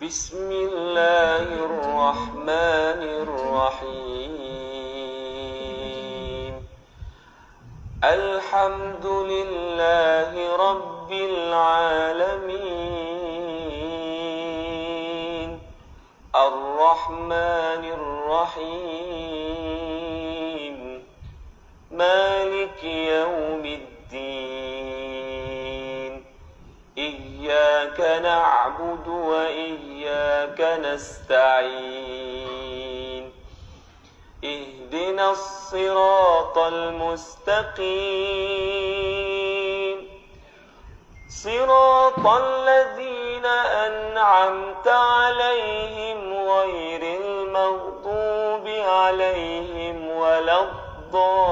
بسم الله الرحمن الرحيم. الحمد لله رب العالمين، الرحمن الرحيم، مالك يوم الدين. إياك نعبد وإياك نستعين. اهدنا الصراط المستقيم، صراط الذين أنعمت عليهم غير المغضوب عليهم ولا الضالين.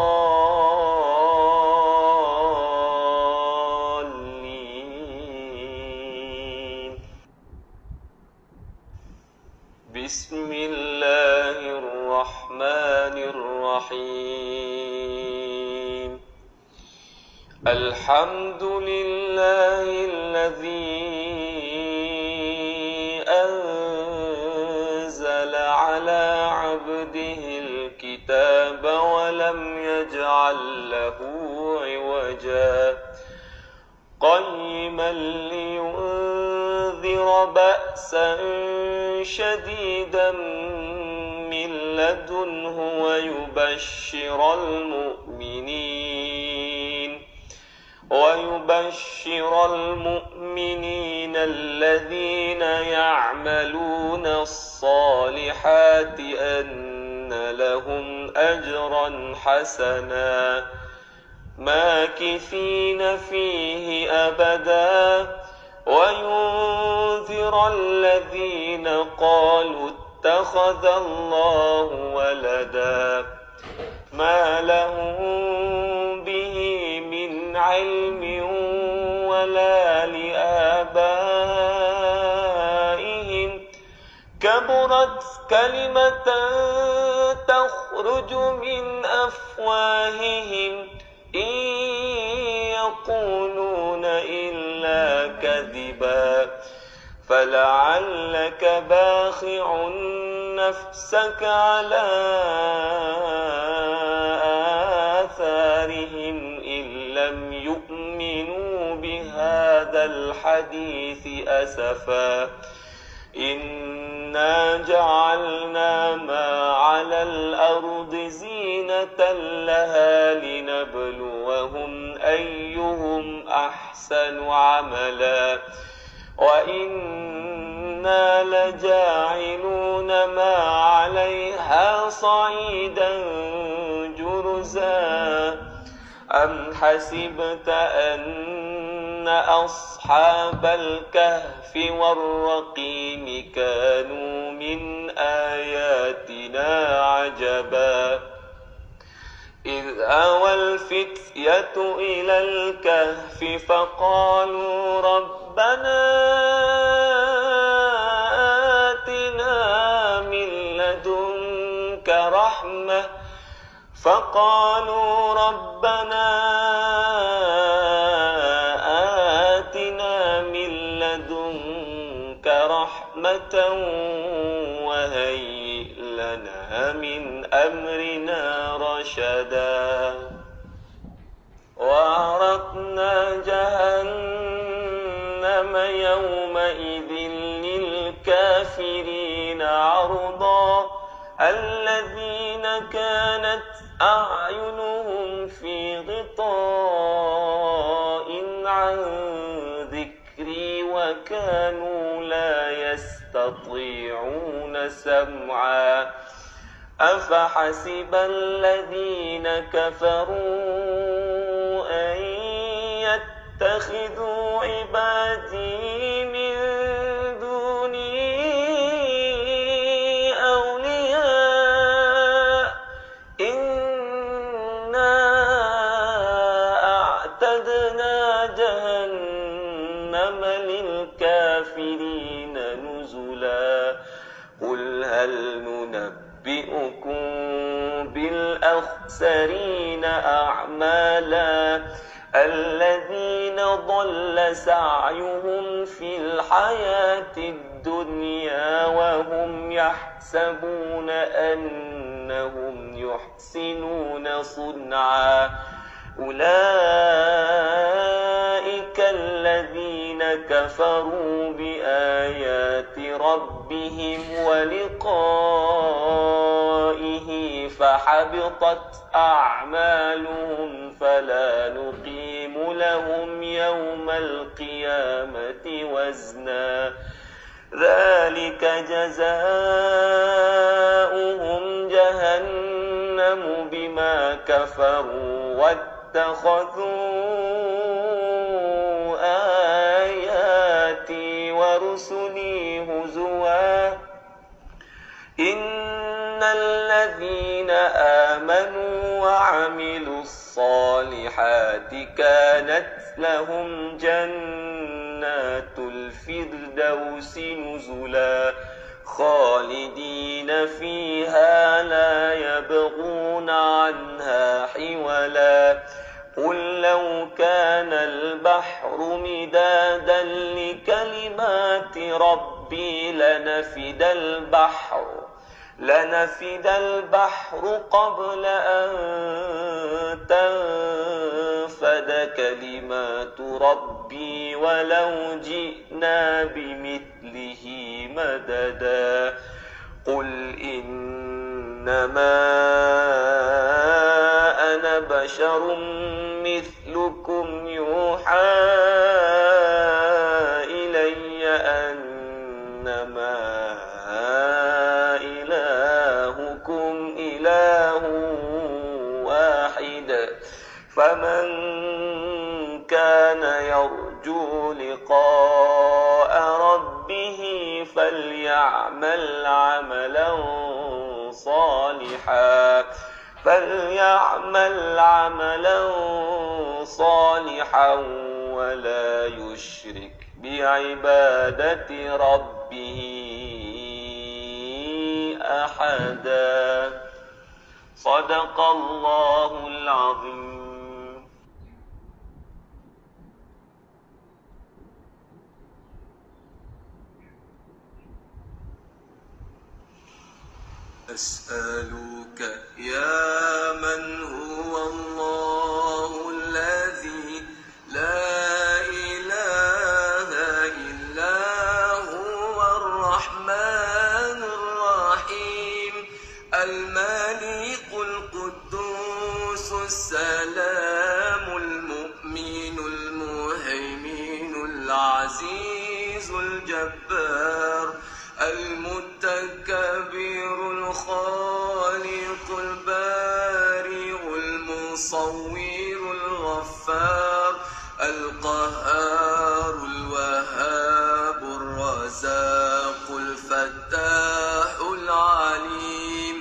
بسم الله الرحمن الرحيم. الحمد لله الذي أنزل على عبده الكتاب ولم يجعل له عوجا، قيما لينذر بأسا شديدا من لدنه ويبشر المؤمنين الذين يعملون الصالحات أن لهم أجرا حسنا ماكثين فيه أبدا، وينذر الذين قالوا اتخذ الله ولدا، ما لهم به من علم ولا لآبائهم، كبرت كلمة تخرج من أفواههم إن يقولون إلا كذبا، فلعلك باخع نفسك على آثارهم إن لم يؤمنوا بهذا الحديث أسفا. إنا جعلنا ما على الأرض زينة لها لنبلوهم أيهم أحسن عملا، وإنا لجاعلون ما عليها صعيدا جرزا. أم حسبت أن أصحاب الكهف والرقيم كانوا من آياتنا عجبا، إذ آوى الفتية إلى الكهف فقالوا ربنا آتنا من لدنك رحمة وهيئ لنا من أمرنا رشدا. وعرضنا جهنم يومئذ للكافرين عرضا، الذين كانت أعينهم في غطاء عن ذكري وكانوا لا يستطيعون سمعا. أفحسب الذين كفروا أن يتخذوا عبادي من دوني أولياء، إنا أعتدنا جهنم للكافرين نزلا. قل هل ننبئكم بالأخسرين أعمالا، الذين ضل سعيهم في الحياة الدنيا وهم يحسبون أنهم يحسنون صنعا أولئك الذين كفروا بآيات ربهم ولقائه فحبطت أعمالهم فلا نقيم لهم يوم القيامة وزنا ذلك جزاؤهم جهنم بما كفروا واتخذوا آياتي ورسلي هزوا إن الذين آمنوا وعملوا الصالحات كانت لهم جنات الفردوس نزلا خالدين فيها لا يبغون عنها حولا قل لو كان البحر مدادا لكلمات ربي لنفد البحر قبل أن تنفد كلمات ربي ولو جئنا بمثله مددا قل إنما أنا بشر مثلكم يوحى إلي أنما إلهكم إله واحد فمن كان يرجو لقاء ربه فليعمل عملا صالحا ولا يشرك بعبادة ربه أحدا صدق الله العظيم. أسألك يا من هو الله الذي لا إله إلا هو الرحمن الرحيم الملك القدوس السلام المؤمن المهيمن العزيز الجبار المتكبر الخالق البارئ المصور الغفار القهار الوهاب الرزاق الفتاح العليم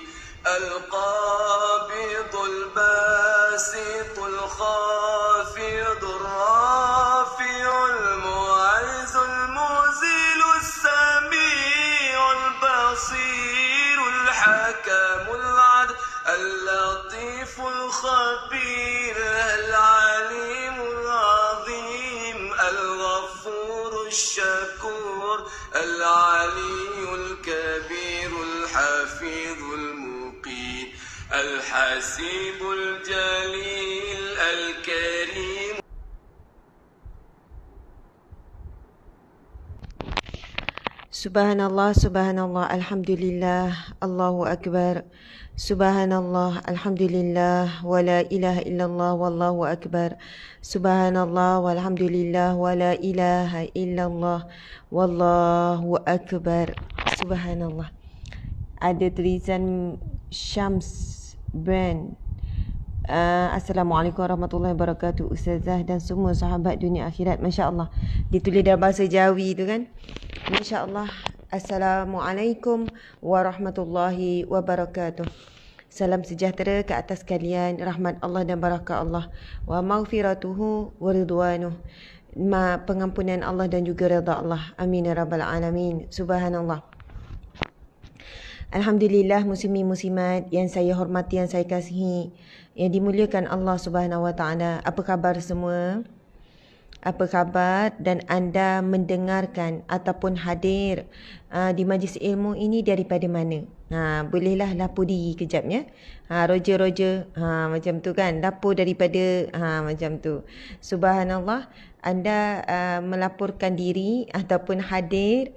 القابض الباسط الخافض الرافع المعز المذل السميع البصير الحكم العدل اللطيف الخبير العليم العظيم الغفور الشكور العلي الكبير الحفيظ المقيم الحسيب الجليل الكريم. Subhanallah, subhanallah, alhamdulillah, Allahu akbar. Subhanallah, alhamdulillah, wa la ilaha illallah, wallahu akbar. Subhanallah, walhamdulillah, wa la ilaha illallah, wallahu akbar. Subhanallah. Ada tulisan Syams Brand. Assalamualaikum warahmatullahi wabarakatuh. Ustazah dan semua sahabat dunia akhirat. Masya Allah. Ditulis dalam bahasa Jawi tu kan. Masya Allah. Assalamualaikum warahmatullahi wabarakatuh. Salam sejahtera ke atas kalian. Rahmat Allah dan barakah Allah. Wa maghfiratuhu wa ridwanuh. Pengampunan Allah dan juga redha Allah. Amin ya rabbal alamin. Subhanallah. Alhamdulillah, muslimin muslimat yang saya hormati, yang saya kasihi, yang dimuliakan Allah Subhanahu Wa Taala. Apa khabar semua? apa khabar dan anda mendengarkan ataupun hadir di majlis ilmu ini daripada mana? Bolehlah lapor diri kejapnya. Roger, macam tu kan, lapor daripada macam tu. Subhanallah, anda melaporkan diri ataupun hadir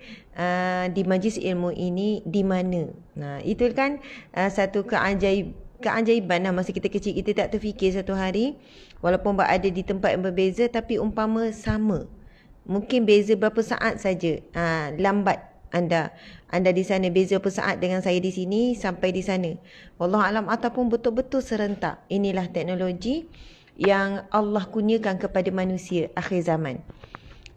di majlis ilmu ini di mana? Itu kan satu keajaiban lah. Masa kita kecil kita tak terfikir satu hari walaupun berada di tempat yang berbeza tapi umpama sama. Mungkin beza berapa saat saja. Lambat anda di sana, beza berapa saat dengan saya di sini sampai di sana. Wallahualam, ataupun betul-betul serentak. Inilah teknologi yang Allah kurniakan kepada manusia akhir zaman.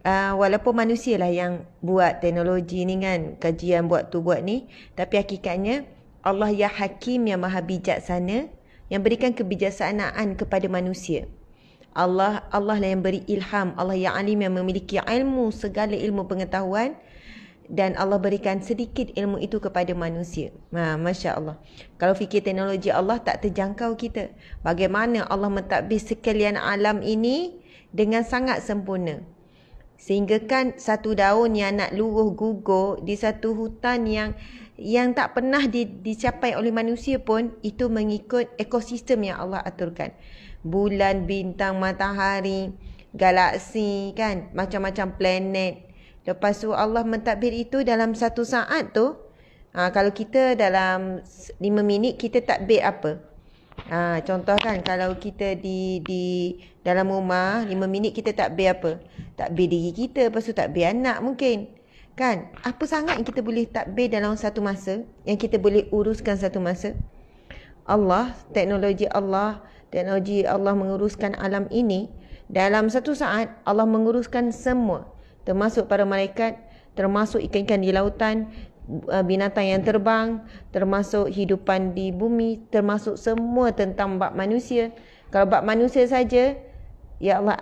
Walaupun manusia lah yang buat teknologi ni kan, kajian buat tu buat ni, tapi hakikatnya Allah ya Hakim yang maha bijaksana, yang berikan kebijaksanaan kepada manusia. Allah lah yang beri ilham. Allah yang alim, yang memiliki ilmu, segala ilmu pengetahuan, dan Allah berikan sedikit ilmu itu kepada manusia. Masya Allah. Kalau fikir teknologi Allah tak terjangkau kita. Bagaimana Allah mentadbir sekalian alam ini dengan sangat sempurna. Sehingga kan satu daun yang nak luruh gugur di satu hutan yang tak pernah dicapai oleh manusia pun, itu mengikut ekosistem yang Allah aturkan. Bulan, bintang, matahari, galaksi kan, macam-macam planet. Lepas tu Allah mentadbir itu dalam satu saat tu. Kalau kita dalam 5 minit kita takbir apa? Contoh kan, kalau kita di dalam rumah 5 minit kita takbir apa? Takbir diri kita, lepas tu takbir anak mungkin. Kan? Apa sangat yang kita boleh takbir dalam satu masa, yang kita boleh uruskan satu masa? Teknologi Allah menguruskan alam ini. Dalam satu saat Allah menguruskan semua, termasuk para malaikat, termasuk ikan-ikan di lautan, binatang yang terbang, termasuk hidupan di bumi, termasuk semua tentang bab manusia. Kalau bab manusia saja, ya Allah,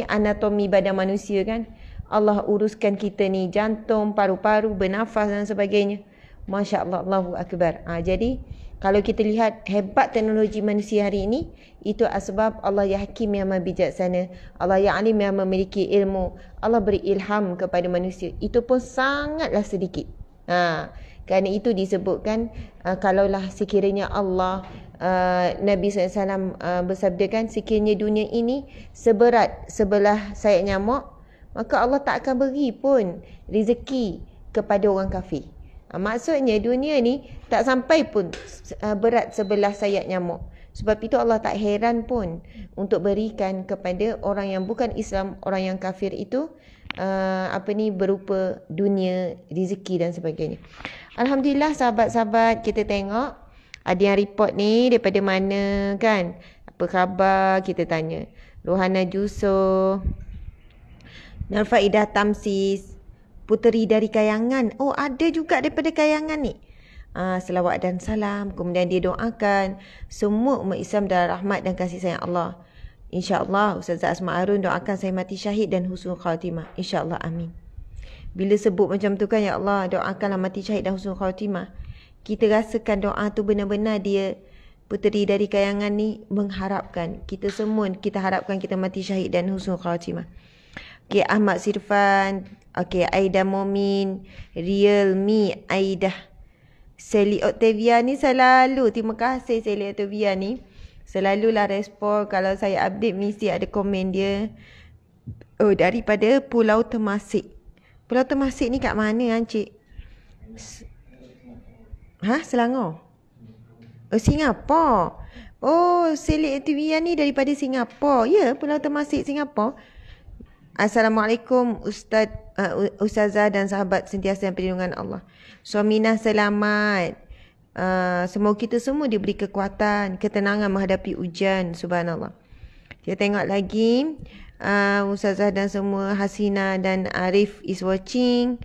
anatomi badan manusia kan, Allah uruskan kita ni, jantung, paru-paru, bernafas dan sebagainya. Masya Allah, Allahu Akbar. Jadi kalau kita lihat hebat teknologi manusia hari ini, itu sebab Allah ya Hakim yang maha bijaksana, Allah ya Alim yang memiliki ilmu. Allah beri ilham kepada manusia. Itu pun sangatlah sedikit. Kerana itu disebutkan, kalaulah sekiranya Allah, Nabi SAW bersabdakan, sekiranya dunia ini seberat sebelah sayap nyamuk, maka Allah tak akan beri pun rezeki kepada orang kafir. Maksudnya dunia ni tak sampai pun berat sebelah sayap nyamuk. Sebab itu Allah tak heran pun untuk berikan kepada orang yang bukan Islam, orang yang kafir itu berupa dunia, rezeki dan sebagainya. Alhamdulillah sahabat-sahabat, kita tengok ada yang report ni daripada mana kan? Apa khabar? Kita tanya. Rohana Juso, Nurfaidah Tamsis, Puteri dari Kayangan. Oh, ada juga daripada Kayangan ni. Selawat dan salam. Kemudian dia doakan semua umat Islam dalam rahmat dan kasih sayang Allah. InsyaAllah Ustazah Asma Harun doakan saya mati syahid dan husnul khatimah. InsyaAllah, amin. Bila sebut macam tu kan, ya Allah, doakanlah mati syahid dan husnul khatimah, kita rasakan doa tu benar-benar dia, puteri dari Kayangan ni, mengharapkan kita semua, kita harapkan kita mati syahid dan husnul khatimah. Okay, Ahmad Sirfan. Okay, Aida Momin, Real Me, Aida. Sally Octavia ni selalu, terima kasih Sally Octavia ni, selalulah respon kalau saya update, mesti ada komen dia. Oh, daripada Pulau Temasek. Pulau Temasek ni kat mana Encik? Selangor? Oh, Singapura. Oh, Sally Octavia ni daripada Singapura. Ya, Pulau Temasek, Singapura. Assalamualaikum Ustazah dan sahabat sentiasa dalam perlindungan Allah. Suaminah selamat. Semoga kita semua diberi kekuatan, ketenangan menghadapi ujian. Subhanallah. Kita tengok lagi. Ustazah dan semua, Hasina dan Arif is watching.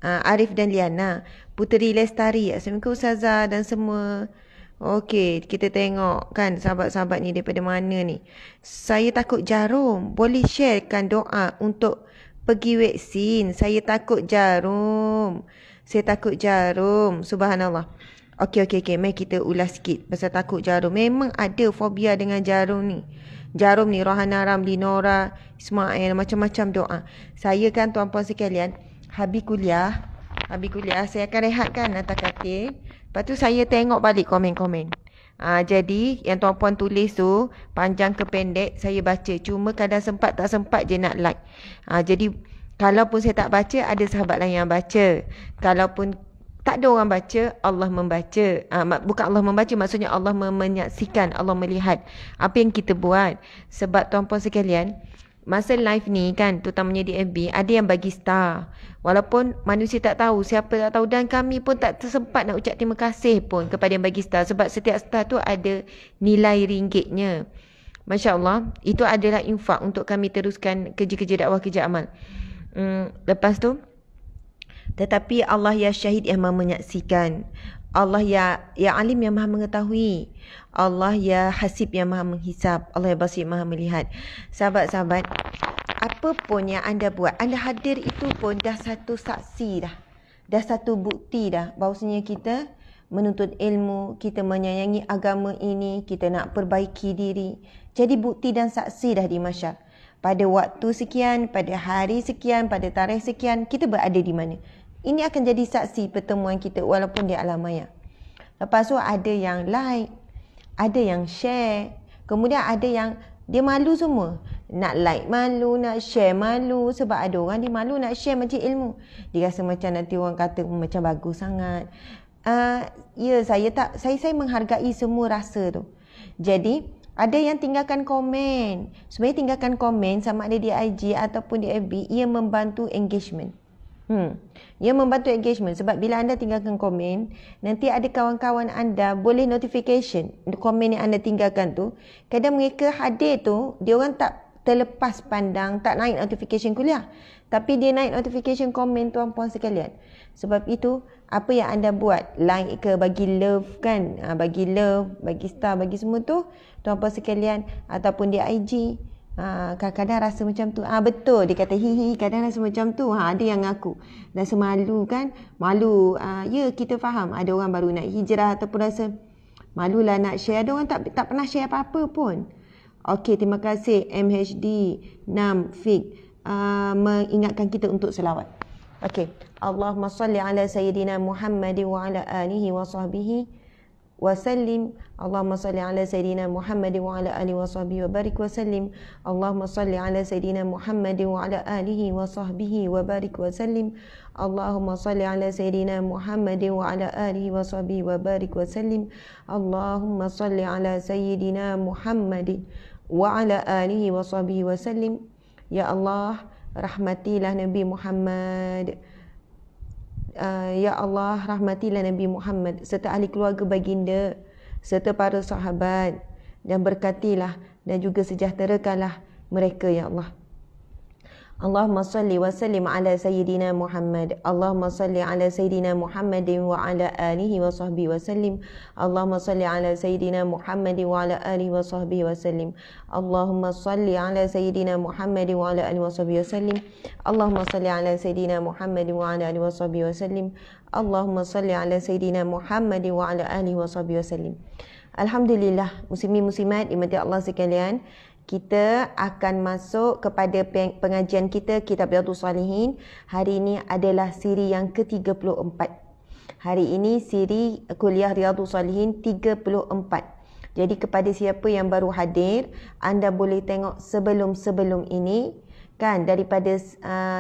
Arif dan Liana. Puteri Lestari. Assalamualaikum Ustazah dan semua. Okey, kita tengok kan sahabat-sahabat ni daripada mana ni. Saya takut jarum. Boleh sharekan doa untuk pergi vaksin. Saya takut jarum. Subhanallah. Okey. Mari kita ulas sikit pasal takut jarum. Memang ada fobia dengan jarum ni. Jarum ni, Rohana Ramli, Nora, Ismail, macam-macam doa. Saya kan tuan-puan sekalian, habis kuliah, saya akan rehatkan atas katil. Lepas tu saya tengok balik komen-komen. Jadi yang tuan-puan tulis tu, panjang ke pendek, saya baca. Cuma kadang sempat tak sempat je nak like. Jadi kalaupun saya tak baca, ada sahabat lain yang baca. Kalaupun tak ada orang baca, Allah membaca. Bukan Allah membaca, maksudnya Allah menyaksikan, Allah melihat apa yang kita buat. Sebab tuan-puan sekalian, masa live ni kan, terutamanya di FB, ada yang bagi star. Walaupun manusia tak tahu, siapa tak tahu. Dan kami pun tak tersempat nak ucap terima kasih pun kepada yang bagi star. Sebab setiap star tu ada nilai ringgitnya. Masya Allah, itu adalah infak untuk kami teruskan kerja-kerja dakwah, kerja amal. Lepas tu, tetapi Allah ya syahid yang maha menyaksikan. Allah ya alim yang maha mengetahui. Allah ya hasib yang maha menghisap. Allah ya basir maha melihat. Sahabat-sahabat, apa pun yang anda buat, anda hadir itu pun dah satu saksi dah. Dah satu bukti dah bahawasanya kita menuntut ilmu, kita menyayangi agama ini, kita nak perbaiki diri. Jadi bukti dan saksi dah di masyar. Pada waktu sekian, pada hari sekian, pada tarikh sekian, kita berada di mana. Ini akan jadi saksi pertemuan kita walaupun di alam maya. Lepas tu ada yang like, ada yang share. Kemudian ada yang dia malu semua. Nak like malu, nak share malu. Sebab ada orang dia malu nak share macam ilmu. Dia rasa macam nanti orang kata macam bagus sangat. Saya menghargai semua rasa tu. Jadi ada yang tinggalkan komen. Sebenarnya tinggalkan komen sama ada di IG ataupun di FB, ia membantu engagement. Ia membantu engagement sebab bila anda tinggalkan komen, nanti ada kawan-kawan anda boleh notification komen yang anda tinggalkan tu. Kadang mereka hadir tu, dia orang tak terlepas pandang, tak naik notification kuliah. Tapi dia naik notification komen tuan-puan sekalian. Sebab itu, apa yang anda buat, like ke, bagi love kan, bagi love, bagi star, bagi semua tu, tuan-puan sekalian, ataupun di IG, kadang-kadang rasa macam tu. Betul, dia kata hihi, kadang rasa macam tu. Ada yang ngaku rasa malu kan, malu. Ya, kita faham, ada orang baru nak hijrah ataupun rasa malulah nak share. Ada orang tak pernah share apa-apa pun. Okey, terima kasih MHD Nam Fik mengingatkan kita untuk selawat. Okey, Allahumma salli ala sayyidina Muhammad wa ala alihi wa sahbihi wa sallim. Allahumma salli ala sayyidina Muhammad wa ala alihi wa sahbihi wa barik wa sallim. Allahumma salli ala sayyidina Muhammad wa ala alihi wa sahbihi wa barik wa sallim. Allahumma salli ala sayyidina Muhammad wa ala alihi wa sahbihi wa barik wa sallim. Allahumma salli ala sayyidina Muhammad wa ala alihi wa sahbihi wa sallim. Ya Allah, rahmatilah Nabi Muhammad. Ya Allah, rahmatilah Nabi Muhammad serta ahli keluarga baginda serta para sahabat, dan berkatilah dan juga sejahterakanlah mereka ya Allah. Allahumma salli wa sallim ala sayyidina Muhammad. Allahumma salli ala sayyidina Muhammad wa ala alihi wa sahbihi wa sallim. Allahumma salli ala sayyidina Muhammad wa ala alihi wa sahbihi wa sallim. Allahumma salli ala sayyidina Muhammad wa ala alihi wa sahbihi wa sallim. Allahumma salli ala sayyidina Muhammad wa ala alihi wa sahbihi wa sallim. Allahumma salli ala sayyidina Muhammad wa ala alihi wa sahbihi wa sallim. Alhamdulillah, muslimin muslimat dimati Allah sekalian, kita akan masuk kepada pengajian kita Kitab Riyadhus Salihin. Hari ini adalah siri yang ke-34. Hari ini siri kuliah Riyadhus Salihin 34. Jadi kepada siapa yang baru hadir, anda boleh tengok sebelum-sebelum ini kan, daripada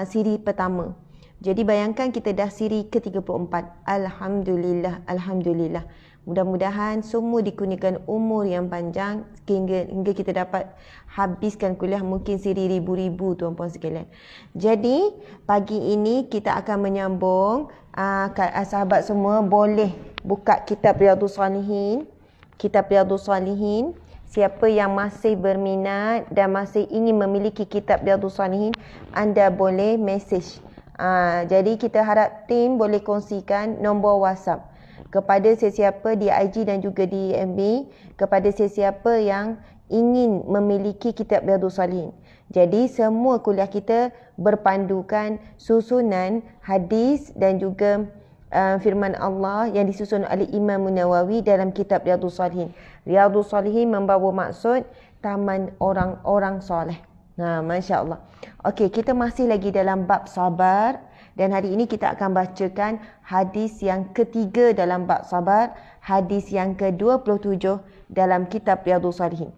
siri pertama. Jadi bayangkan kita dah siri ke-34. Alhamdulillah, alhamdulillah. Mudah-mudahan semua dikurniakan umur yang panjang hingga kita dapat habiskan kuliah mungkin siri ribu-ribu tuan-puan sekalian. Jadi pagi ini kita akan menyambung, sahabat semua boleh buka kitab Riyadhus Salihin. Kitab Riyadhus Salihin. Siapa yang masih berminat dan masih ingin memiliki kitab Riyadhus Salihin, anda boleh message. Jadi kita harap tim boleh kongsikan nombor WhatsApp kepada sesiapa di IG dan juga di FB, kepada sesiapa yang ingin memiliki kitab Riyadhus Salihin. Jadi semua kuliah kita berpandukan susunan hadis dan juga firman Allah yang disusun oleh Imam Nawawi dalam kitab Riyadhus Shalihin. Riyadhus Shalihin membawa maksud taman orang-orang soleh. Masya Allah. Okey, kita masih lagi dalam bab sabar dan hari ini kita akan bacakan hadis yang ketiga dalam bab sabar, hadis yang ke-27 dalam kitab Riyadhus Shalihin.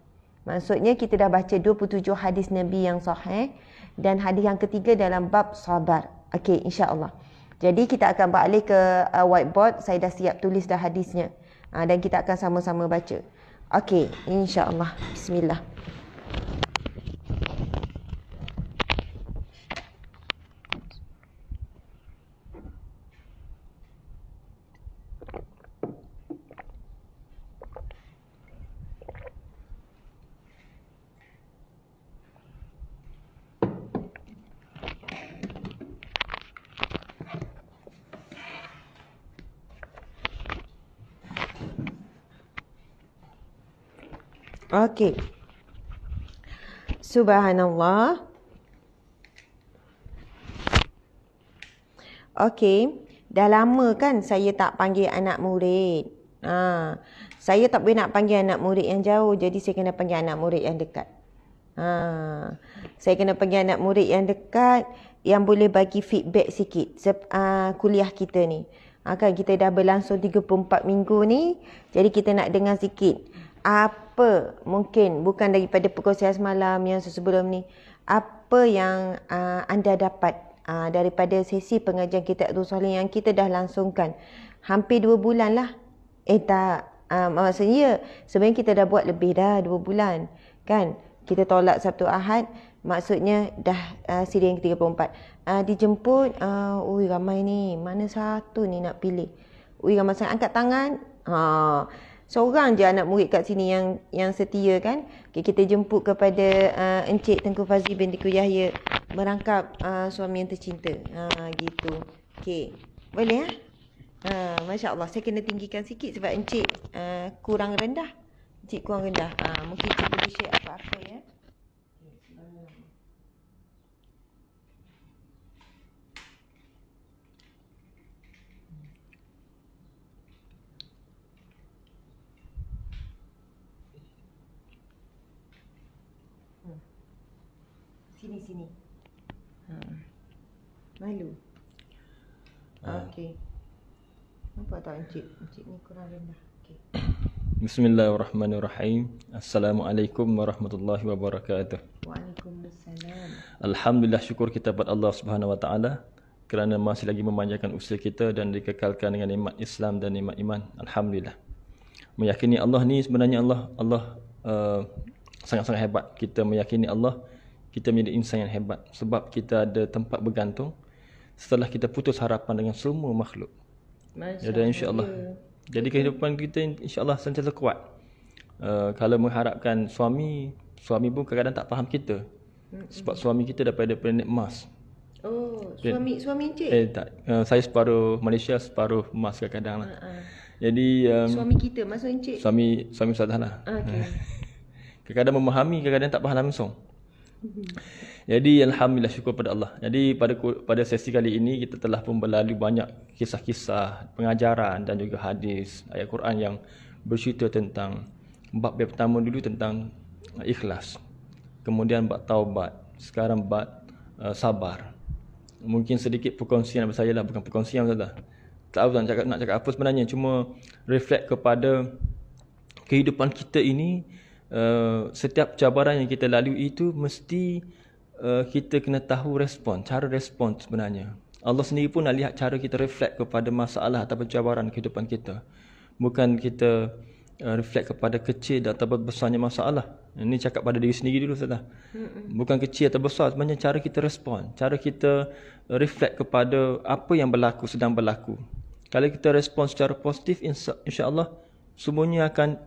Maksudnya kita dah baca 27 hadis Nabi yang sahih dan hadis yang ketiga dalam bab sabar. Okey, insya-Allah. Jadi kita akan balik ke whiteboard. Saya dah siap tulis dah hadisnya. Dan kita akan sama-sama baca. Okey, insya-Allah. Bismillah. Okey. Subhanallah. Okey, dah lama kan saya tak panggil anak murid. Saya tak boleh nak panggil anak murid yang jauh, jadi saya kena panggil anak murid yang dekat. Saya kena panggil anak murid yang dekat yang boleh bagi feedback sikit kuliah kita ni. Kan kita dah berlangsung 34 minggu ni, jadi kita nak dengar sikit apa mungkin bukan daripada perkongsian semalam yang sebelum ni, apa yang anda dapat daripada sesi pengajian kitab Riyadhus Shalihin yang kita dah langsungkan hampir 2 bulan lah. Tak, maksudnya sebenarnya kita dah buat lebih dah 2 bulan kan. Kita tolak Sabtu Ahad, maksudnya dah siri yang ke-34. Dijemput, ramai ni, mana satu ni nak pilih? Ramai sangat, angkat tangan. Seorang je anak murid kat sini yang setia kan. Okay, kita jemput kepada Encik Tengku Fazli binti Ku Yahya merangkap suami yang tercinta. Gitu. Okey. Boleh Masya Allah. Saya kena tinggikan sikit sebab Encik kurang rendah. Encik kurang rendah. Mungkin Encik boleh share apa-apa ya. Sini. Malu. Okey. Nampak tak Encik? Encik ni kurang rendah. Okey. Bismillahirrahmanirrahim. Assalamualaikum warahmatullahi wabarakatuh. Waalaikumsalam. Alhamdulillah, syukur kita kepada Allah Subhanahu wa taala kerana masih lagi memanjangkan usia kita dan dikekalkan dengan nikmat Islam dan nikmat iman. Alhamdulillah. Meyakini Allah ni sebenarnya Allah sangat-sangat hebat. Kita meyakini Allah, kita menjadi insan yang hebat sebab kita ada tempat bergantung setelah kita putus harapan dengan semua makhluk. Jadi insya-Allah. Jadi kehidupan kita insya-Allah sentiasa kuat. Kalau mengharapkan suami pun kadang-kadang tak faham kita. Sebab suami kita daripada planet Mars. Suami Encik? Tak. Saya separuh Malaysia, separuh Mars kadang-kadang lah. Jadi suami kita maksud Encik? Suami Ustazah lah. Kadang-kadang memahami, kadang-kadang tak faham langsung. Jadi alhamdulillah, syukur pada Allah. Jadi pada sesi kali ini kita telah pun berlalu banyak kisah-kisah pengajaran dan juga hadis ayat Quran yang bercerita tentang bab yang pertama dulu tentang ikhlas. Kemudian bab taubat, sekarang bab sabar. Mungkin sedikit perkongsian daripada saya lah, bukan perkongsian Ustazah. Tak tahu nak cakap apa sebenarnya, cuma reflect kepada kehidupan kita ini. Setiap cabaran yang kita lalui itu mesti kita kena tahu cara respon sebenarnya. Allah sendiri pun nak lihat cara kita reflect kepada masalah atau cabaran kehidupan kita. Bukan kita reflect kepada kecil atau besarnya masalah. Ini cakap pada diri sendiri dulu Ustazah. Bukan kecil atau besar, sebenarnya cara kita respon, cara kita reflect kepada apa yang sedang berlaku. Kalau kita respon secara positif, insya-Allah semuanya akan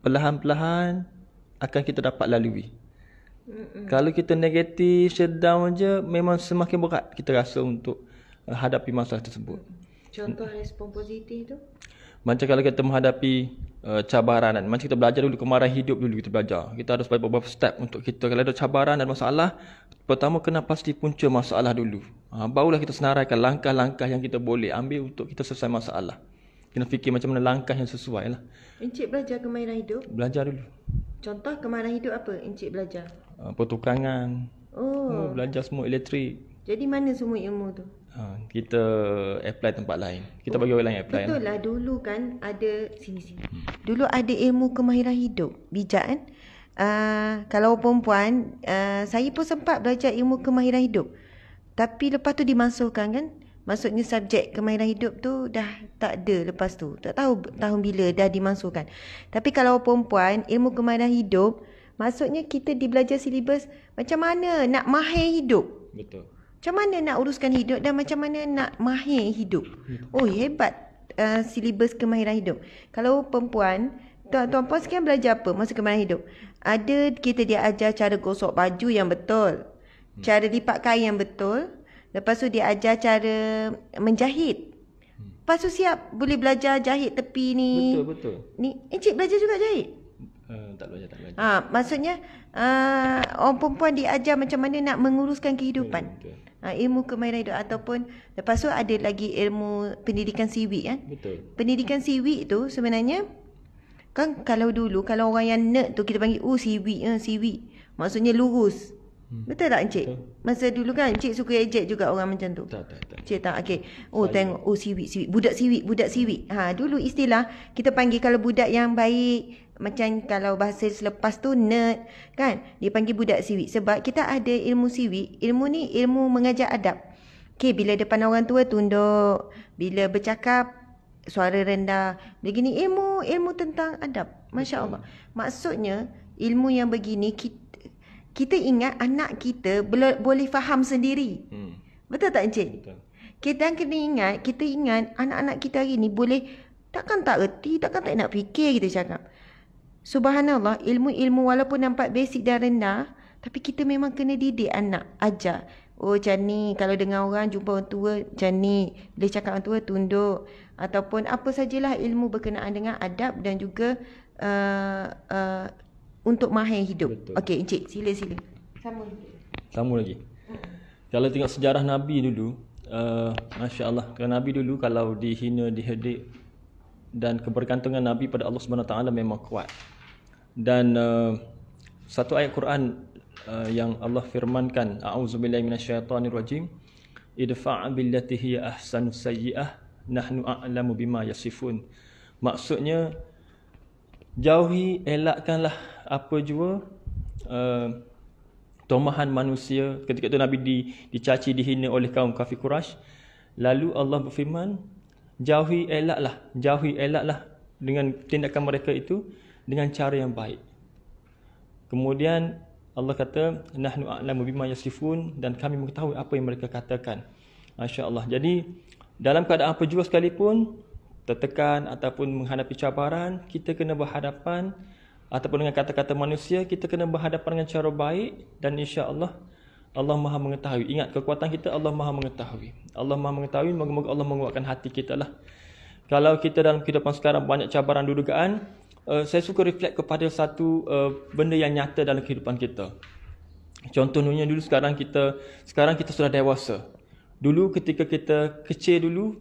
perlahan-perlahan akan kita dapat lalui. Kalau kita negatif, shutdown je, memang semakin berat kita rasa untuk hadapi masalah tersebut. Contoh respon positif tu? Macam kalau kita menghadapi cabaran, macam kita belajar dulu, kemarahan hidup dulu kita belajar. Kita harus buat beberapa step untuk kita. Kalau ada cabaran dan masalah, pertama kena pasti punca masalah dulu. Barulah kita senaraikan langkah-langkah yang kita boleh ambil untuk kita selesai masalah. Kena fikir macam mana langkah yang sesuai lah. Encik belajar kemahiran hidup? Belajar dulu. Contoh kemahiran hidup apa Encik belajar? Pertukangan. Oh. Belajar semua elektrik. Jadi mana semua ilmu tu? Kita apply tempat lain. Kita bagi orang lain apply. Betul lah, dulu kan ada sini. Dulu ada ilmu kemahiran hidup. Bijak kan? Kalau perempuan, saya pun sempat belajar ilmu kemahiran hidup. Tapi lepas tu dimasukkan kan? Maksudnya subjek kemahiran hidup tu dah tak ada lepas tu. Tak tahu tahun bila dah dimasukkan. Tapi kalau perempuan, ilmu kemahiran hidup, maksudnya kita dibelajar silibus macam mana nak mahir hidup. Betul. Macam mana nak uruskan hidup dan macam mana nak mahir hidup. Oh, hebat silibus kemahiran hidup. Kalau perempuan, tuan-tuan puan sekarang belajar apa masa kemahiran hidup? Ada kita dia ajar cara gosok baju yang betul. Cara lipat kain yang betul. Lepas tu dia ajar cara menjahit. Lepas tu siap boleh belajar jahit tepi ni. Betul. Ni, Encik belajar juga jahit? Tak belajar. Maksudnya orang perempuan diajar macam mana nak menguruskan kehidupan. Betul. Ilmu kemahiran hidup ataupun lepas tu ada lagi ilmu pendidikan siwik kan. Betul. Pendidikan siwik tu sebenarnya kan kalau dulu kalau orang yang nerd tu kita panggil siwik. Maksudnya lurus. Betul tak Encik? Betul. Masa dulu kan Encik suka ejek juga orang macam tu. Tak. Encik tak? Okey. Tengok siwik. Budak siwik. Dulu istilah kita panggil kalau budak yang baik, macam kalau bahasa selepas tu nerd kan, dia panggil budak siwik. Sebab kita ada ilmu siwik. Ilmu ni ilmu mengajar adab. Okey, bila depan orang tua tunduk, bila bercakap suara rendah. Begini ilmu tentang adab. Masya-Allah. Maksudnya ilmu yang begini kita ingat anak kita boleh faham sendiri. Betul tak Encik? Betul. Kita ingat anak-anak kita hari ni boleh takkan tak erti, takkan tak nak fikir kita cakap. Subhanallah, ilmu-ilmu walaupun nampak basic dan rendah, tapi kita memang kena didik anak, ajar. Macam ni, kalau dengar orang jumpa orang tua, macam ni. Boleh cakap orang tua, tunduk. Ataupun apa sajalah ilmu berkenaan dengan adab dan juga untuk mahir hidup. Okey, Encik, sila. Sama lagi. Kalau tengok sejarah Nabi dulu, Masya Allah, Nabi dulu kalau dihina, diherdik dan kebergantungan Nabi pada Allah SWT memang kuat. Dan satu ayat Quran yang Allah firmankan, a'udzubillahi minasyaitonirrajim, idfa' billati hiya ahsanu sayyi'ah nahnu a'lamu bima yasifun. Maksudnya jauhi, elakkanlah apa jua tomahan manusia. Ketika itu Nabi dicaci, dihina oleh kaum kafir Quraisy. Lalu Allah berfirman, jauhi elaklah dengan tindakan mereka itu dengan cara yang baik. Kemudian Allah kata, nahnu a'lamu bima yasifun, dan kami mengetahui apa yang mereka katakan. Masya-Allah. Jadi dalam keadaan apa jua sekalipun, tertekan ataupun menghadapi cabaran, kita kena berhadapan ataupun dengan kata-kata manusia, kita kena berhadapan dengan cara baik, dan insya-Allah Allah Maha mengetahui. Ingat, kekuatan kita Allah Maha mengetahui. Allah Maha mengetahui, moga-moga Allah menguatkan hati kita lah. Kalau kita dalam kehidupan sekarang banyak cabaran dugaan, saya suka reflect kepada satu benda yang nyata dalam kehidupan kita. Contohnya dulu sekarang kita sudah dewasa. Dulu ketika kita kecil dulu,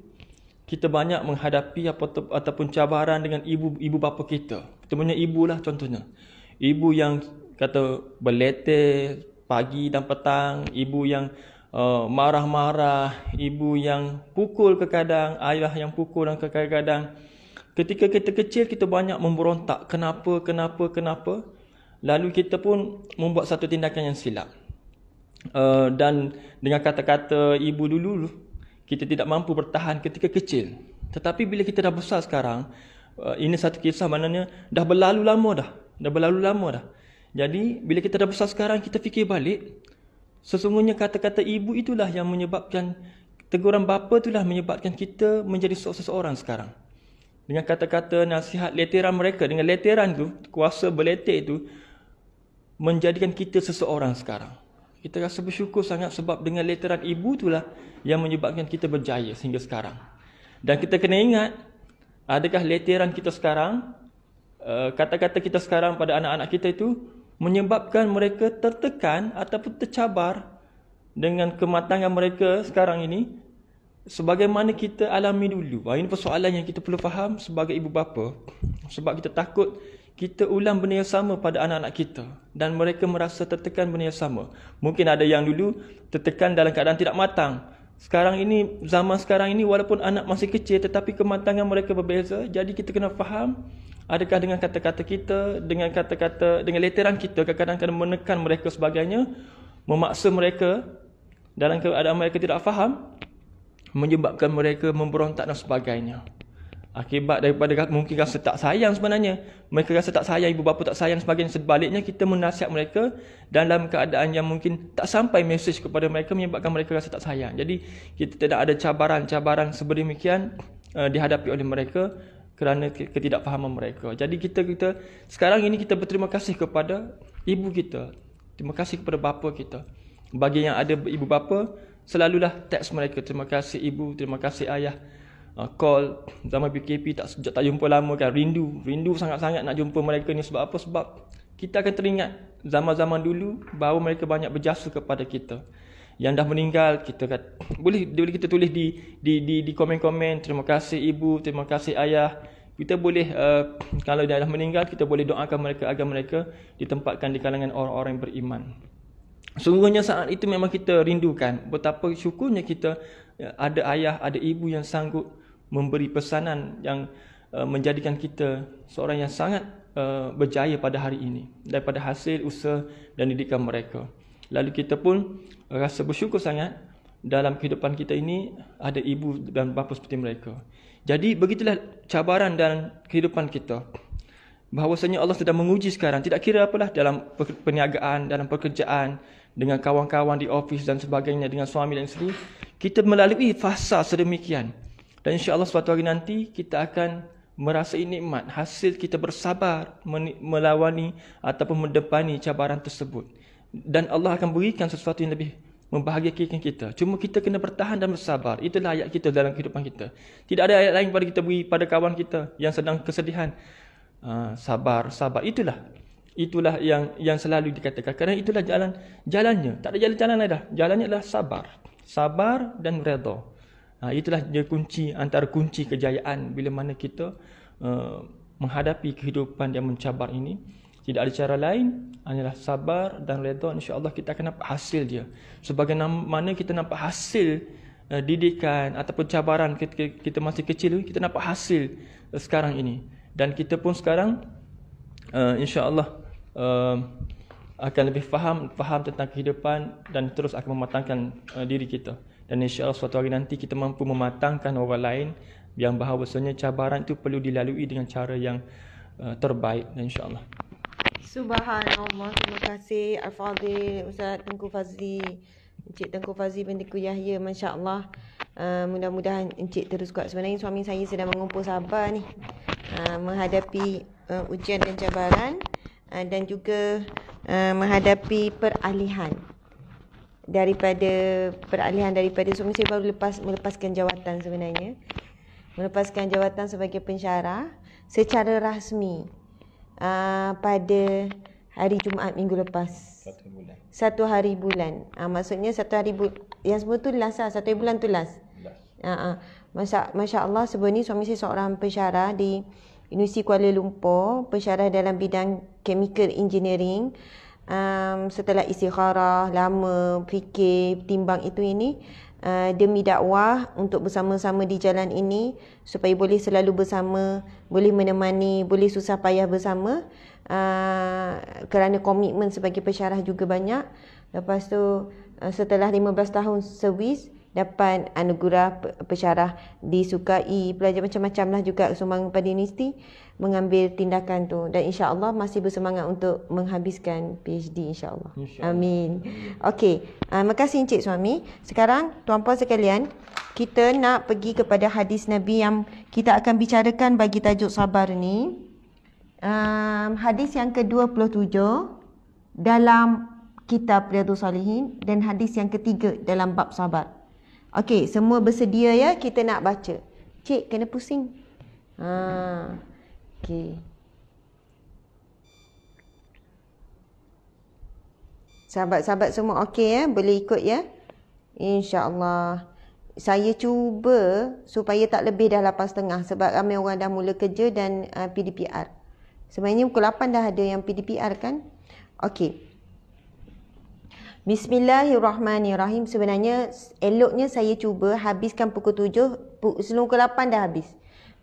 kita banyak menghadapi ataupun cabaran dengan ibu bapa kita. Kita punya ibu lah contohnya. Ibu yang kata berletih pagi dan petang, ibu yang marah-marah, ibu yang pukul kadang-kadang, ayah yang pukul dan kadang-kadang. Ketika kita kecil, kita banyak memberontak. Kenapa? Lalu kita pun membuat satu tindakan yang silap. Dan dengan kata-kata ibu dulu, kita tidak mampu bertahan ketika kecil. Tetapi bila kita dah besar sekarang, ini satu kisah maknanya dah berlalu lama dah. Jadi bila kita dah besar sekarang, kita fikir balik, sesungguhnya kata-kata ibu itulah yang menyebabkan, teguran bapa itulah menyebabkan kita menjadi seseorang sekarang. Dengan kata-kata nasihat leteran mereka, dengan leteran tu, kuasa berletek itu menjadikan kita seseorang sekarang. Kita rasa bersyukur sangat sebab dengan leteran ibu itulah yang menyebabkan kita berjaya sehingga sekarang. Dan kita kena ingat, adakah leteran kita sekarang, kata-kata kita sekarang pada anak-anak kita itu menyebabkan mereka tertekan ataupun tercabar dengan kematangan mereka sekarang ini sebagaimana kita alami dulu. Ini persoalan yang kita perlu faham sebagai ibu bapa. Sebab kita takut kita ulang benda yang sama pada anak-anak kita dan mereka merasa tertekan benda yang sama. Mungkin ada yang dulu tertekan dalam keadaan tidak matang. Sekarang ini, zaman sekarang ini walaupun anak masih kecil tetapi kematangan mereka berbeza. Jadi kita kena faham adakah dengan kata-kata kita, dengan kata-kata, dengan leteran kita kadang-kadang menekan mereka sebagainya, memaksa mereka dalam keadaan mereka tidak faham, menyebabkan mereka memberontak dan sebagainya. Akibat daripada mungkin rasa tak sayang sebenarnya. Mereka rasa tak sayang, ibu bapa tak sayang sebagainya. Sebaliknya kita menasihat mereka dalam keadaan yang mungkin tak sampai mesej kepada mereka, menyebabkan mereka rasa tak sayang. Jadi kita tidak ada cabaran-cabaran sedemikian dihadapi oleh mereka kerana ketidakfahaman mereka. Jadi kita sekarang ini kita berterima kasih kepada ibu kita. Terima kasih kepada bapa kita. Bagi yang ada ibu bapa, selalulah teks mereka. Terima kasih ibu, terima kasih ayah. Call zaman PKP tak jumpa lama kan, rindu sangat-sangat nak jumpa mereka ni. Sebab apa? Sebab kita akan teringat zaman-zaman dulu bahawa mereka banyak berjasa kepada kita. Yang dah meninggal, kita boleh kita tulis di komen-komen, terima kasih ibu, terima kasih ayah. Kita boleh kalau dia dah meninggal, kita boleh doakan mereka agar mereka ditempatkan di kalangan orang-orang yang beriman. Sungguhnya saat itu memang kita rindukan betapa syukurnya kita ada ayah, ada ibu yang sanggup memberi pesanan yang menjadikan kita seorang yang sangat berjaya pada hari ini daripada hasil usaha dan didikan mereka. Lalu kita pun rasa bersyukur sangat dalam kehidupan kita ini ada ibu dan bapa seperti mereka. Jadi begitulah cabaran dalam kehidupan kita. Bahawasanya Allah sedang menguji sekarang, tidak kira apalah dalam perniagaan, dalam pekerjaan, dengan kawan-kawan di ofis dan sebagainya, dengan suami dan isteri, kita melalui fasa sedemikian. Dan insya-Allah suatu hari nanti kita akan merasai nikmat hasil kita bersabar melawani ataupun mendepani cabaran tersebut. Dan Allah akan berikan sesuatu yang lebih membahagiakan kita. Cuma kita kena bertahan dan bersabar. Itulah ayat kita dalam kehidupan kita. Tidak ada ayat lain pada kita beri pada kawan kita yang sedang kesedihan. Sabar. Itulah yang selalu dikatakan. Kerana itulah jalannya. Tak ada jalan-jalan lain dah. Jalannya adalah sabar. Sabar dan redha. Itulah dia antara kunci kejayaan bila mana kita menghadapi kehidupan yang mencabar ini. Tidak ada cara lain, hanyalah sabar dan redha. InsyaAllah kita akan nampak hasil dia. Sebagaimana kita nampak hasil didikan ataupun cabaran kita masih kecil, kita nampak hasil sekarang ini. Dan kita pun sekarang insyaAllah akan lebih faham tentang kehidupan dan terus akan mematangkan diri kita. Dan insyaAllah suatu hari nanti kita mampu mematangkan orang lain yang bahawasanya cabaran itu perlu dilalui dengan cara yang terbaik. Dan insyaAllah. Subhanallah, terima kasih Al-Fadhil Ustaz Tengku Fazli, Encik Tengku Fazli binti Tengku Yahya. Masya Allah, mudah-mudahan Encik terus kuat. Sebenarnya suami saya sedang mengumpul sabar ni menghadapi ujian dan cabaran dan juga menghadapi peralihan daripada suami saya baru melepaskan jawatan sebenarnya. Melepaskan jawatan sebagai pensyarah secara rasmi pada hari Jumaat minggu lepas. 1 hari bulan. Maksudnya 1 hari bulan. Yang semua tu last lah. 1 hari bulan tu last. Masya Allah, sebelum ni suami saya seorang pensyarah di Universiti Kuala Lumpur. Pensyarah dalam bidang chemical engineering. Setelah istikharah, lama fikir, timbang itu ini, demi dakwah untuk bersama-sama di jalan ini supaya boleh selalu bersama, boleh menemani, boleh susah payah bersama, kerana komitmen sebagai pensyarah juga banyak. Lepas tu setelah 15 tahun servis, dapat anugerah pensyarah, disukai, pelajar macam-macam lah juga sumbangan pada universiti, mengambil tindakan tu. Dan insya-Allah masih bersemangat untuk menghabiskan PhD insya-Allah. Amin. Okey, terima kasih Encik Suami. Sekarang tuan-puan sekalian, kita nak pergi kepada hadis Nabi yang kita akan bicarakan bagi tajuk sabar ni. Hadis yang ke-27 dalam kitab Riyadhus Salihin dan hadis yang ketiga dalam bab sabar. Okey, semua bersedia ya, kita nak baca. Cik, kena pusing. Okey. Sahabat-sahabat semua okey ya, boleh ikut ya. InsyaAllah. Saya cuba supaya tak lebih dah 8.30 sebab ramai orang dah mula kerja dan PDPR. Sebenarnya pukul 8 dah ada yang PDPR kan? Okey. Bismillahirrahmanirrahim. Sebenarnya eloknya saya cuba habiskan pukul 7, sebelum pukul 8 dah habis.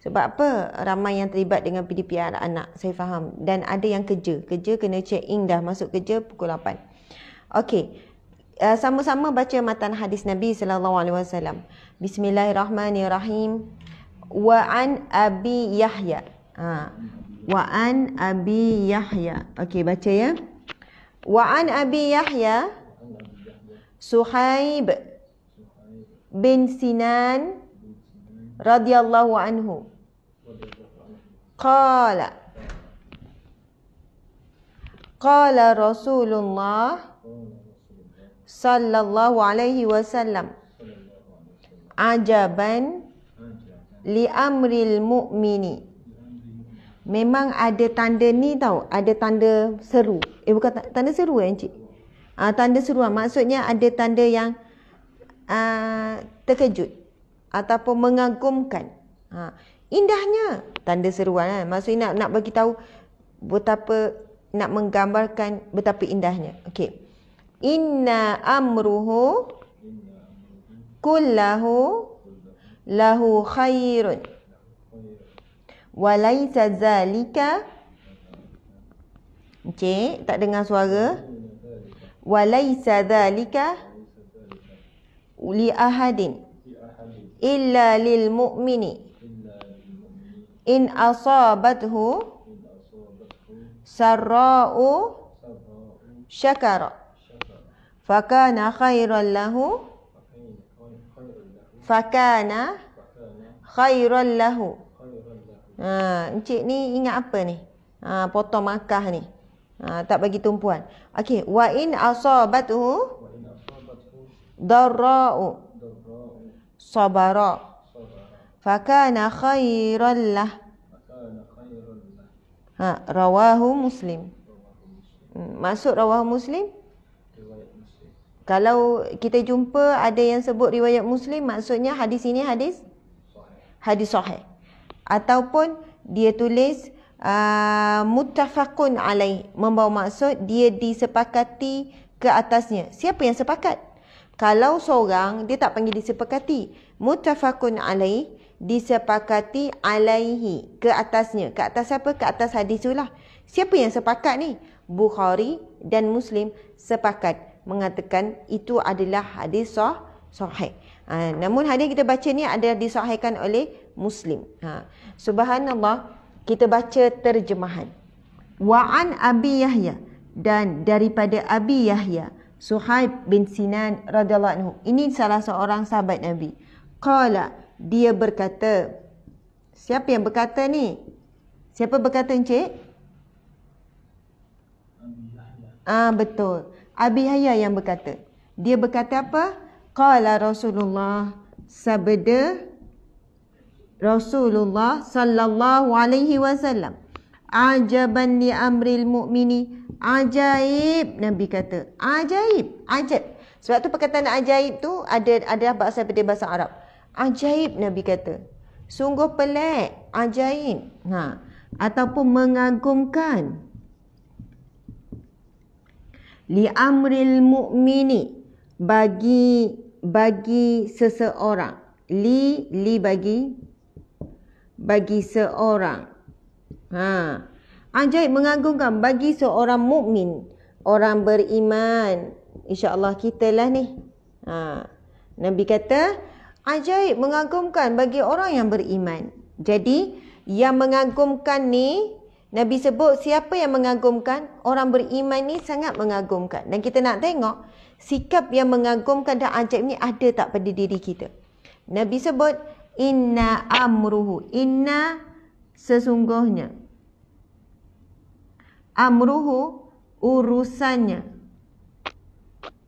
Sebab apa? Ramai yang terlibat dengan PDPR anak, saya faham. Dan ada yang kerja. Kerja kena check in dah masuk kerja pukul 8. Okey. Sama-sama baca matan hadis Nabi sallallahu alaihi wasallam. Bismillahirrahmanirrahim. Wa an Abi Yahya. Wa an Abi Yahya. Okey, baca ya. Wa an Abi Yahya Suhaib bin Sinan radhiyallahu anhu. Qala Rasulullah sallallahu alaihi wasallam ajaban li amril mu'mini. Memang ada tanda ni tau, ada tanda seru. Bukan tanda seru encik. Tanda seruan maksudnya ada tanda yang terkejut ataupun mengagumkan. Indahnya tanda seruan maksudnya nak bagi tahu betapa, nak menggambarkan betapa indahnya. Okey. Inna amruhu kullahu lahu khairun wa laisa zalika. Encik tak dengar suara. Wa laisa zalika li ahadin illa lil mu'mini in asabathu sarra'u syakara fakana khairan lahu encik ni ingat apa ni? Potong Makkah ni. Tak bagi tumpuan. Okey, wa in asabathu darra'u sabara fakana khairan lah. Rawahu Muslim. Maksud rawahu Muslim? Kalau kita jumpa ada yang sebut riwayat Muslim, maksudnya hadis ini hadis sahih. Ataupun dia tulis muttafaqun alaih, membawa maksud dia disepakati ke atasnya. Siapa yang sepakat? Kalau seorang, dia tak panggil disepakati. Muttafaqun alaih, disepakati alaihi, ke atasnya. Ke atas apa? Ke atas hadis itulah. Siapa yang sepakat ni? Bukhari dan Muslim sepakat mengatakan itu adalah hadis sahih. Namun hadis kita baca ni adalah disahihkan oleh Muslim. Subhanallah, kita baca terjemahan. Wa an Abi Yahya, dan daripada Abi Yahya Suhaib bin Sinan radhiyallahu anhu. Ini salah seorang sahabat Nabi. Qala, dia berkata. Siapa yang berkata ni? Siapa berkata encik? Betul. Abi Yahya yang berkata. Dia berkata apa? Qala Rasulullah, sabda Rasulullah sallallahu alaihi wasallam, ajaban li amril mu'mini. Ajaib, Nabi kata. Ajaib, ajab. Sebab tu perkataan ajaib tu ada bahasa daripada bahasa Arab. Ajaib, Nabi kata. Sungguh pelik, ajaib. Ataupun mengagumkan. Li amril mu'mini, bagi seseorang. Li bagi seorang. Ajaib, mengagumkan bagi seorang mukmin, orang beriman. InsyaAllah kita lah ni. Nabi kata ajaib, mengagumkan bagi orang yang beriman. Jadi yang mengagumkan ni, Nabi sebut siapa yang mengagumkan? Orang beriman ni sangat mengagumkan. Dan kita nak tengok sikap yang mengagumkan dan ajaib ni ada tak pada diri kita. Nabi sebut inna amruhu, inna sesungguhnya, amruhu urusannya,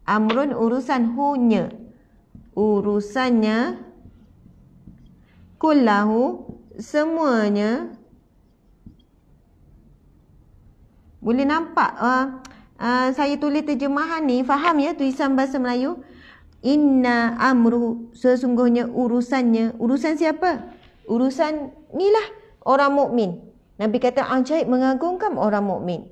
amrun urusan, hunya urusannya, kullahu semuanya. Boleh nampak saya tulis terjemahan ni, faham ya tulisan bahasa Melayu? Inna amru, sesungguhnya urusannya. Urusan siapa? Urusan nilah orang mukmin. Nabi kata ajaib mengagungkan orang mukmin.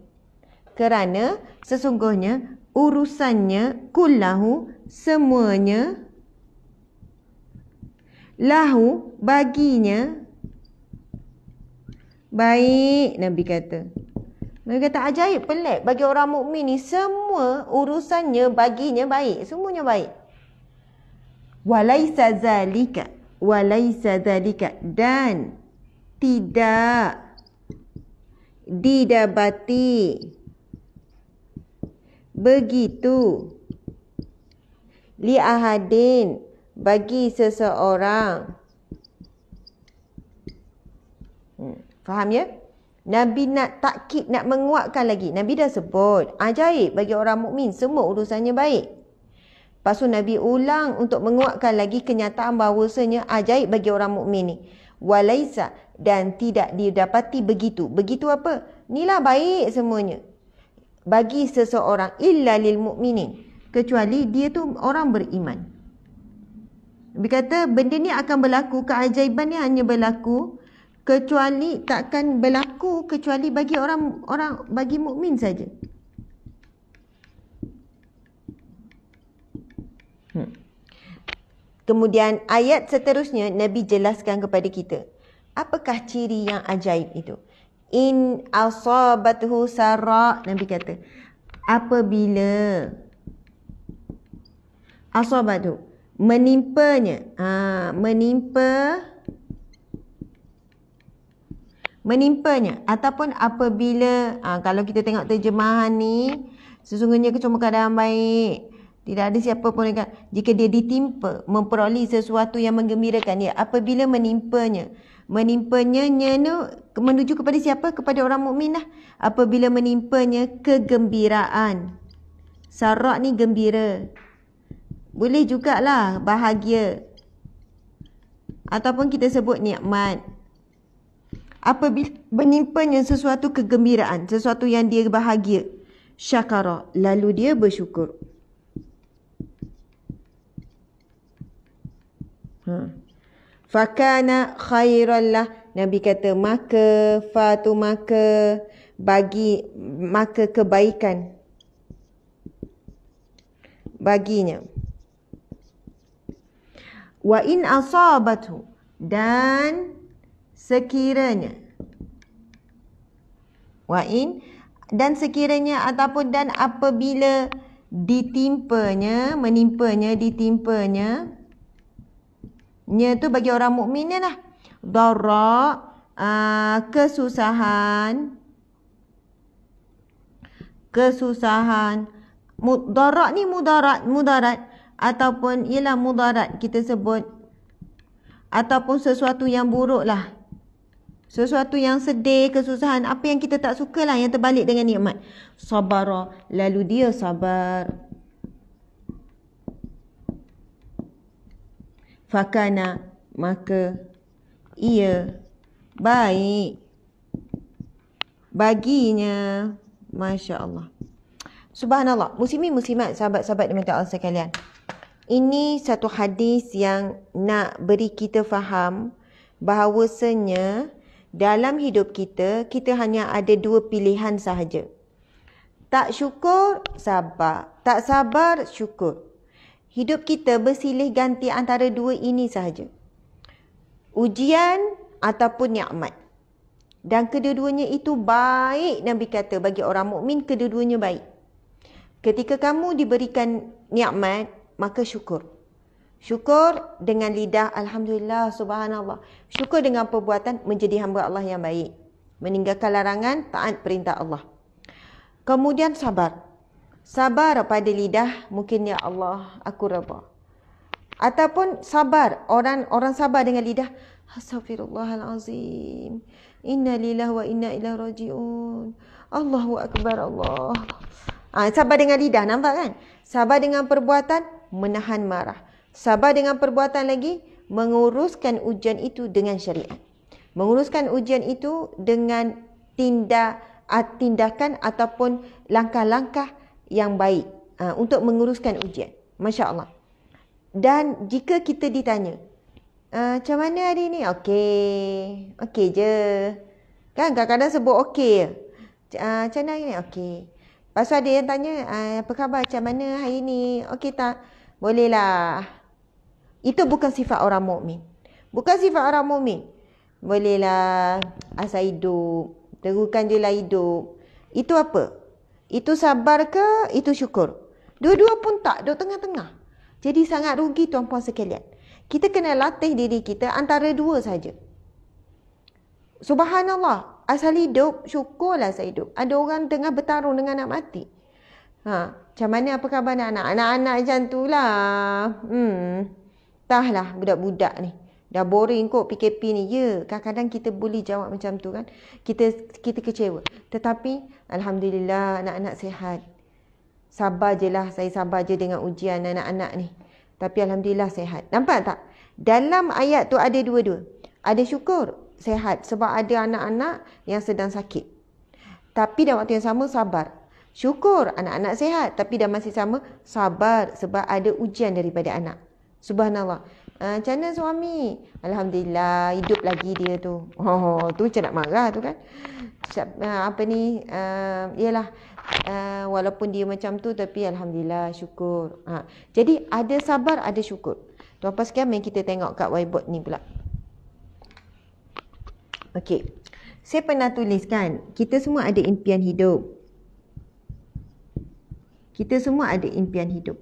Kerana sesungguhnya urusannya kullahu, semuanya, lahu, baginya, baik. Nabi kata ajaib, pelik bagi orang mukmin ni, semua urusannya baginya baik, semuanya baik. Walaisa zalika, dan tidak didapati begitu li ahadin, bagi seseorang. Faham ya? Nabi nak takkid, nak menguatkan lagi. Nabi dah sebut ajaib bagi orang mukmin, semua urusannya baik. Lepas tu Nabi ulang untuk menguatkan lagi kenyataan bahawasanya ajaib bagi orang mukmin ni. Walaisa, dan tidak didapati begitu. Begitu apa? Inilah baik semuanya. Bagi seseorang, illa lil mukminin, kecuali dia tu orang beriman. Nabi kata benda ni akan berlaku, keajaiban ni hanya berlaku kecuali, takkan berlaku kecuali bagi orang bagi mukmin saja. Kemudian ayat seterusnya Nabi jelaskan kepada kita apakah ciri yang ajaib itu. In asabathu sarra, Nabi kata apabila asabathu, menimpanya, menimpanya, ataupun apabila, kalau kita tengok terjemahan ni, sesungguhnya cuma keadaan baik, tidak ada siapa pun dekat, jika dia ditimpa, memperoleh sesuatu yang menggembirakan dia. Apabila menimpanya menuju kepada siapa? Kepada orang mukmin lah. Apabila menimpanya kegembiraan, sarra ni gembira, boleh jugalah bahagia, ataupun kita sebut nikmat. Apabila menimpanya sesuatu kegembiraan, sesuatu yang dia bahagia, syakara, lalu dia bersyukur. Fakana khairallah, Nabi kata maka kebaikan baginya. Wa in asabathu, dan sekiranya, ataupun dan apabila ditimpanya, nya tu bagi orang mukmin ni lah, dharra, kesusahan, dharra ni mudarat, ataupun ialah mudarat kita sebut, ataupun sesuatu yang buruk lah, sesuatu yang sedih, kesusahan, apa yang kita tak suka lah, yang terbalik dengan nikmat. Sabara, lalu dia sabar. Fakana, maka ia baik baginya. Masya Allah, subhanallah. Muslimin muslimat, sahabat-sahabat dimana Allah sekalian, ini satu hadis yang nak beri kita faham bahawasanya dalam hidup kita, kita hanya ada dua pilihan sahaja. Tak syukur, sabar. Tak sabar, syukur. Hidup kita bersilih ganti antara dua ini sahaja. Ujian ataupun nikmat. Dan kedua-duanya itu baik, Nabi kata bagi orang mukmin, kedua-duanya baik. Ketika kamu diberikan nikmat, maka syukur. Syukur dengan lidah, alhamdulillah, subhanallah. Syukur dengan perbuatan, menjadi hamba Allah yang baik. Meninggalkan larangan, taat perintah Allah. Kemudian sabar. Sabar pada lidah, mungkin ya Allah, aku redha. Ataupun sabar, orang sabar dengan lidah, astaghfirullahalazim, inna lillahi wa inna ilaihi rajiun, Allahu akbar, Allah. Sabar dengan lidah, nampak kan? Sabar dengan perbuatan, menahan marah. Sabar dengan perbuatan lagi, menguruskan ujian itu dengan syariat. Menguruskan ujian itu dengan tindakan ataupun langkah-langkah yang baik untuk menguruskan ujian. Masya Allah. Dan jika kita ditanya, macam mana hari ni? Okey. Okey je. Kan kadang-kadang sebut okey je. Macam mana hari ni? Okey. Lepas tu ada yang tanya, apa khabar? Macam mana hari ni? Okey tak? Boleh lah. Itu bukan sifat orang mukmin. Bukan sifat orang mukmin. Boleh lah. Asal hidup. Terukan je lah hidup. Itu apa? Itu sabar ke? Itu syukur? Dua-dua pun tak. Duduk tengah-tengah. Jadi sangat rugi tuan-puan sekalian. Kita kena latih diri kita antara dua saja. Subhanallah. Asal hidup, syukurlah saya hidup. Ada orang tengah bertarung dengan nak mati. Macam mana apa khabar anak-anak? Anak-anak macam tu lah. Entahlah budak-budak ni. Dah boring kot PKP ni. Ya, kadang-kadang kita boleh jawab macam tu kan. Kita kecewa. Tetapi, alhamdulillah anak-anak sihat. Sabar je lah. Saya sabar je dengan ujian anak-anak ni. Tapi alhamdulillah sihat. Nampak tak? Dalam ayat tu ada dua-dua. Ada syukur. Sehat sebab ada anak-anak yang sedang sakit. Tapi dalam waktu yang sama sabar. Syukur anak-anak sehat. Tapi dalam masa sama sabar sebab ada ujian daripada anak. Subhanallah. Macam mana suami? Alhamdulillah hidup lagi dia tu. Tu macam nak marah tu kan. Yalah. Walaupun dia macam tu tapi alhamdulillah syukur. Jadi ada sabar, ada syukur. Tuan-tuan sekalian, mari kita tengok kat whiteboard ni pula. Okey. Saya pernah tulis kan, kita semua ada impian hidup. Kita semua ada impian hidup.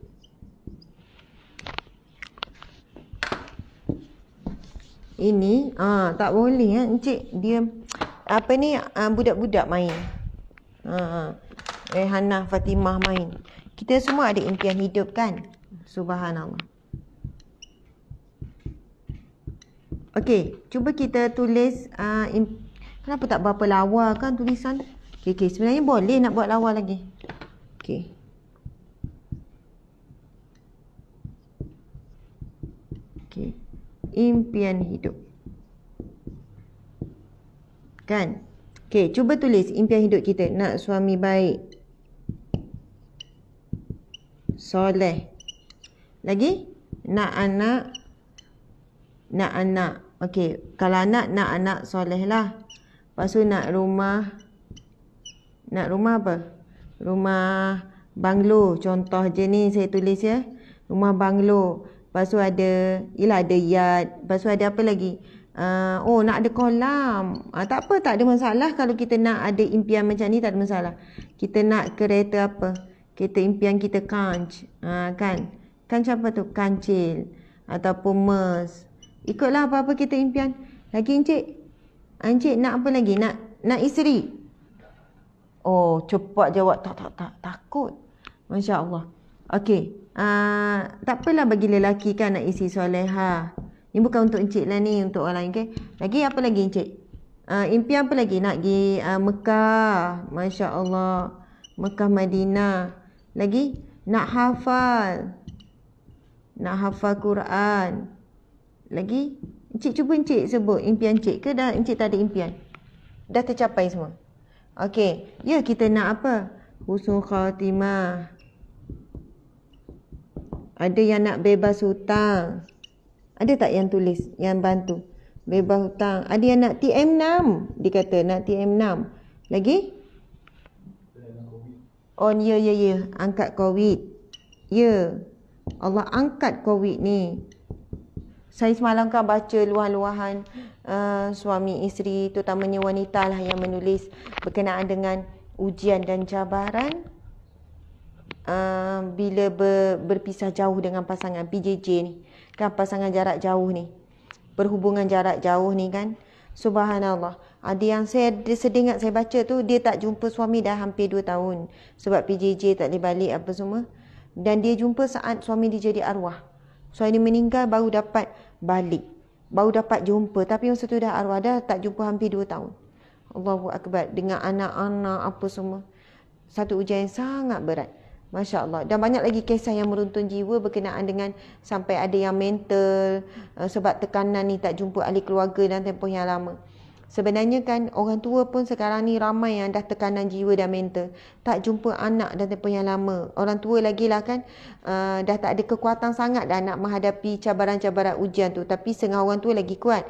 Ini tak boleh encik dia budak-budak main. Rehanah, Fatimah main. Kita semua ada impian hidup kan? Subhanallah. Okey, cuba kita tulis kenapa tak berapa lawa kan tulisan? Okey, sebenarnya boleh nak buat lawa lagi. Okey. Okey. Impian hidup. Kan? Okey, cuba tulis impian hidup kita. Nak suami baik. Soleh. Lagi? Nak anak. Okey, kalau nak anak soleh lah. Lepas tu nak rumah. Nak rumah apa? Rumah banglo. Contoh je ni saya tulis ya. Rumah banglo. Lepas tu ada yard. Lepas tu ada apa lagi? Nak ada kolam. Tak apa, tak ada masalah kalau kita nak ada impian macam ni, tak ada masalah. Kita nak kereta apa? Kereta impian kita Kanch. Kan? Kanch apa tu? Kancil. Ataupun Merc. Ikutlah apa-apa kita impian. Lagi encik? Encik nak apa lagi? Nak isteri? Oh, cepat jawab. Tak. Takut. Masya Allah. Okey. Tak apalah bagi lelaki kan nak isteri soleha. Ini bukan untuk encik lah ni. Untuk orang lain. Okay? Lagi apa lagi encik? Impian apa lagi? Nak pergi Mekah. Masya Allah. Mekah Madinah. Lagi? Nak hafal. Nak hafal Quran. Lagi? Encik cuba encik sebut impian encik ke dah encik tak ada impian? Dah tercapai semua? Okey. Ya, kita nak apa? Husnul khatimah. Ada yang nak bebas hutang. Ada tak yang tulis, yang bantu? Bebas hutang. Ada yang nak TM6. Dia kata nak TM6. Lagi? Oh, ya. Angkat COVID. Ya. Allah angkat COVID ni. Saya semalam kan baca luahan-luahan suami isteri, terutamanya wanita lah yang menulis berkenaan dengan ujian dan cabaran bila berpisah jauh dengan pasangan PJJ ni. Kan pasangan jarak jauh ni. Perhubungan jarak jauh ni kan. Subhanallah. Ada yang saya sedengar saya baca tu, dia tak jumpa suami dah hampir 2 tahun. Sebab PJJ tak boleh balik apa semua. Dan dia jumpa saat suami dia jadi arwah. Suami dia meninggal baru dapat balik. Baru dapat jumpa. Tapi yang satu dah arwah, dah tak jumpa hampir 2 tahun. Allahu Akbar. Dengan anak-anak apa semua. Satu ujian yang sangat berat. Masya Allah. Dan banyak lagi kisah yang meruntun jiwa berkenaan dengan sampai ada yang mental sebab tekanan ni tak jumpa ahli keluarga dalam tempoh yang lama. Sebenarnya kan orang tua pun sekarang ni ramai yang dah tekanan jiwa dan mental. Tak jumpa anak dah tempoh yang lama. Orang tua lagi lah kan dah tak ada kekuatan sangat dah nak menghadapi cabaran-cabaran ujian tu. Tapi setengah orang tua lagi kuat.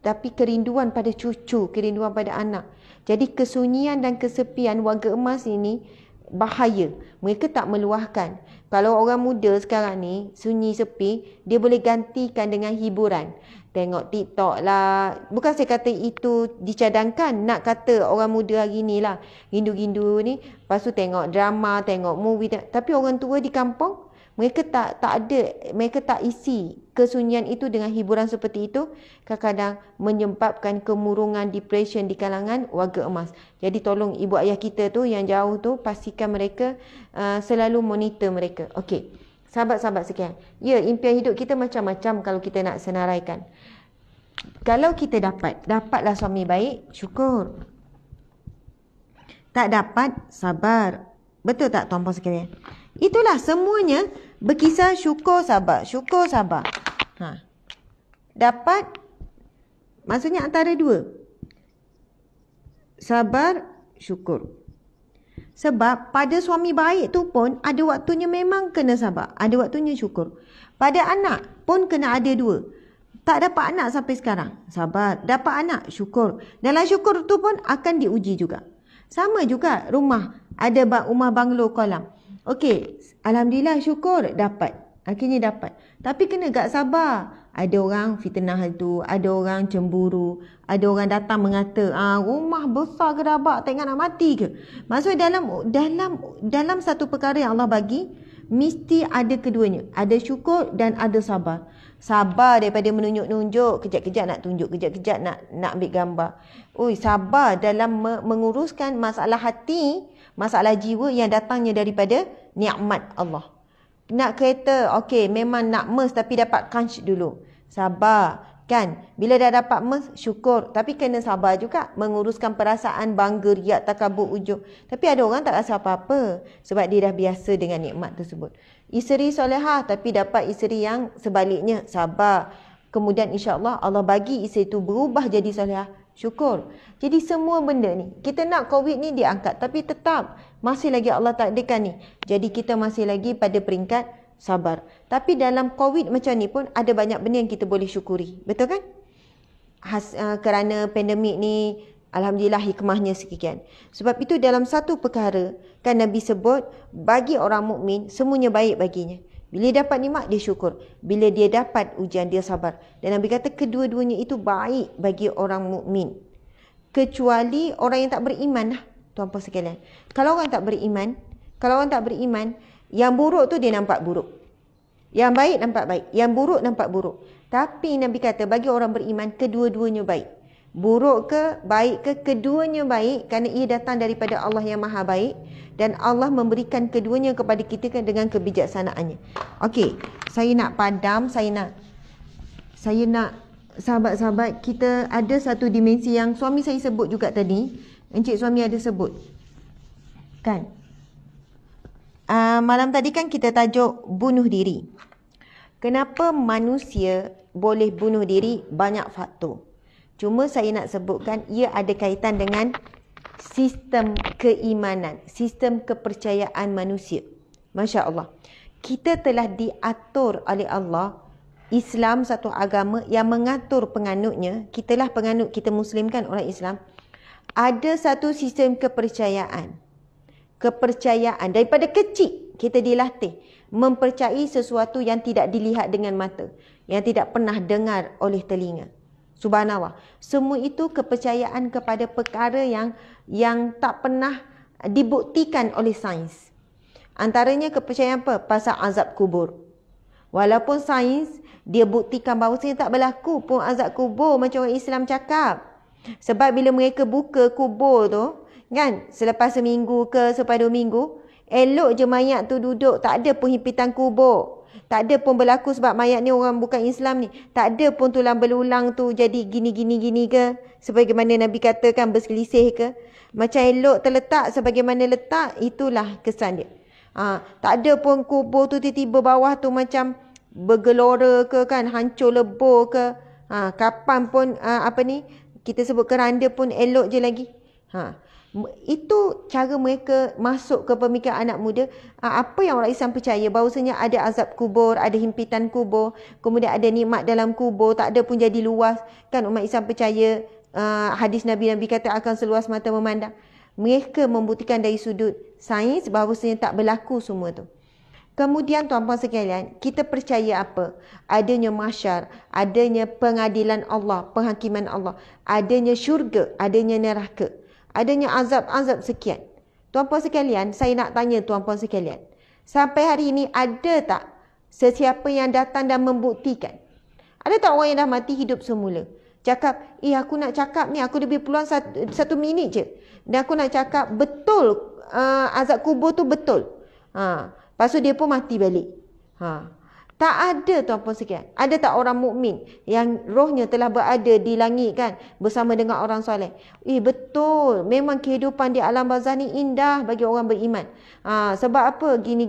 Tapi kerinduan pada cucu, kerinduan pada anak. Jadi kesunyian dan kesepian warga emas ini bahaya. Mereka tak meluahkan. Kalau orang muda sekarang ni sunyi sepi, dia boleh gantikan dengan hiburan. Tengok TikTok lah. Bukan saya kata itu dicadangkan. Nak kata orang muda hari ni lah. Gindu-gindu ni. Lepas tu tengok drama, tengok movie. Tapi orang tua di kampung, mereka tak ada. Mereka tak isi kesunyian itu dengan hiburan seperti itu. Kadang-kadang menyebabkan kemurungan, depression di kalangan warga emas. Jadi tolong ibu ayah kita tu yang jauh tu, pastikan mereka selalu monitor mereka. Okey. Sahabat-sahabat sekian. Ya, impian hidup kita macam-macam kalau kita nak senaraikan. Kalau kita dapatlah suami baik, syukur. Tak dapat, sabar. Betul tak tuan-puan sekalian? Itulah semuanya berkisar syukur sabar. Syukur sabar. Dapat, maksudnya antara dua. Sabar, syukur. Sebab pada suami baik tu pun ada waktunya memang kena sabar. Ada waktunya syukur. Pada anak pun kena ada dua. Tak dapat anak sampai sekarang, sabar. Dapat anak, syukur. Dalam syukur tu pun akan diuji juga. Sama juga rumah. Ada rumah banglo kolam. Okey, alhamdulillah syukur dapat. Akhirnya dapat. Tapi kena gak sabar. Ada orang fitnah itu, ada orang cemburu, ada orang datang mengata, rumah besar ke dabak, tak ingat nak mati ke? Maksudnya dalam satu perkara yang Allah bagi, mesti ada keduanya. Ada syukur dan ada sabar. Sabar daripada menunjuk-nunjuk, kejap-kejap nak tunjuk, kejap-kejap nak ambil gambar. Sabar dalam menguruskan masalah hati, masalah jiwa yang datangnya daripada nikmat Allah. Nak kereta, okey, memang nak MERS tapi dapat kanch dulu. Sabar, kan? Bila dah dapat MERS, syukur. Tapi kena sabar juga menguruskan perasaan bangga, riak, takabur, ujub. Tapi ada orang tak rasa apa-apa sebab dia dah biasa dengan nikmat tersebut. Isteri solehah tapi dapat isteri yang sebaliknya, sabar. Kemudian insya-Allah Allah bagi isteri itu berubah jadi solehah, syukur. Jadi semua benda ni, kita nak COVID ni diangkat tapi tetap masih lagi Allah takdirkan ni. Jadi kita masih lagi pada peringkat sabar. Tapi dalam COVID macam ni pun ada banyak benda yang kita boleh syukuri. Betul kan? Kerana pandemik ni, alhamdulillah hikmahnya sekian. Sebab itu dalam satu perkara kan Nabi sebut, bagi orang mukmin semuanya baik baginya. Bila dapat nikmat dia syukur. Bila dia dapat ujian dia sabar. Dan Nabi kata kedua-duanya itu baik bagi orang mukmin. Kecuali orang yang tak beriman lah, tuan-puan sekalian. Kalau orang tak beriman, yang buruk tu dia nampak buruk. Yang baik nampak baik, yang buruk nampak buruk. Tapi Nabi kata bagi orang beriman kedua-duanya baik. Buruk ke, baik ke, keduanya baik kerana ia datang daripada Allah yang Maha Baik dan Allah memberikan keduanya kepada kita dengan kebijaksanaannya. Okey, saya nak padam, saya nak sahabat-sahabat kita ada satu dimensi yang suami saya sebut juga tadi. Encik suami ada sebut. Kan? Malam tadi kan kita tajuk bunuh diri. Kenapa manusia boleh bunuh diri? Banyak faktor. Cuma saya nak sebutkan ia ada kaitan dengan sistem keimanan, sistem kepercayaan manusia. Masya Allah. Kita telah diatur oleh Allah. Islam satu agama yang mengatur penganutnya. Kitalah penganut, kita Muslim kan, orang Islam. Ada satu sistem kepercayaan. Kepercayaan. Daripada kecil kita dilatih mempercayai sesuatu yang tidak dilihat dengan mata, yang tidak pernah dengar oleh telinga. Subhanallah. Semua itu kepercayaan kepada perkara yang tak pernah dibuktikan oleh sains. Antaranya kepercayaan apa? Pasal azab kubur. Walaupun sains dia buktikan bahawasanya tak berlaku pun azab kubur macam orang Islam cakap. Sebab bila mereka buka kubur tu, kan, selepas seminggu ke selepas 2 minggu, elok je mayat tu duduk, tak ada pun himpitan kubur. Tak ada pun berlaku sebab mayat ni orang bukan Islam ni. Tak ada pun tulang belulang tu jadi gini ke. Sebagaimana Nabi katakan berselisih ke. Macam elok terletak sebagaimana letak, itulah kesan dia. Tak ada pun kubur tu tiba-tiba bawah tu macam bergelora ke kan, hancur lebur ke. Kapan pun Kita sebut keranda pun elok je lagi. Itu cara mereka masuk ke pemikiran anak muda. Apa yang orang Islam percaya, bahawasanya ada azab kubur, ada himpitan kubur, kemudian ada nikmat dalam kubur, tak ada pun jadi luas. Kan umat Islam percaya hadis Nabi kata akan seluas mata memandang. Mereka membuktikan dari sudut sains bahawasanya tak berlaku semua tu. Kemudian tuan-puan sekalian, kita percaya apa? Adanya mahsyar, adanya pengadilan Allah, penghakiman Allah, adanya syurga, adanya neraka, adanya azab-azab sekian. Tuan-puan sekalian, saya nak tanya tuan-puan sekalian, sampai hari ini ada tak sesiapa yang datang dan membuktikan? Ada tak orang yang dah mati hidup semula cakap, aku nak cakap ni, aku lebih peluang satu minit je, dan aku nak cakap betul azab kubur tu betul. Lepas tu dia pun mati balik. Tak ada tuan-puan sekalian. Ada tak orang mukmin yang rohnya telah berada di langit kan, bersama dengan orang soleh? Betul. Memang kehidupan di alam barzah ni indah bagi orang beriman. Sebab apa? Gini.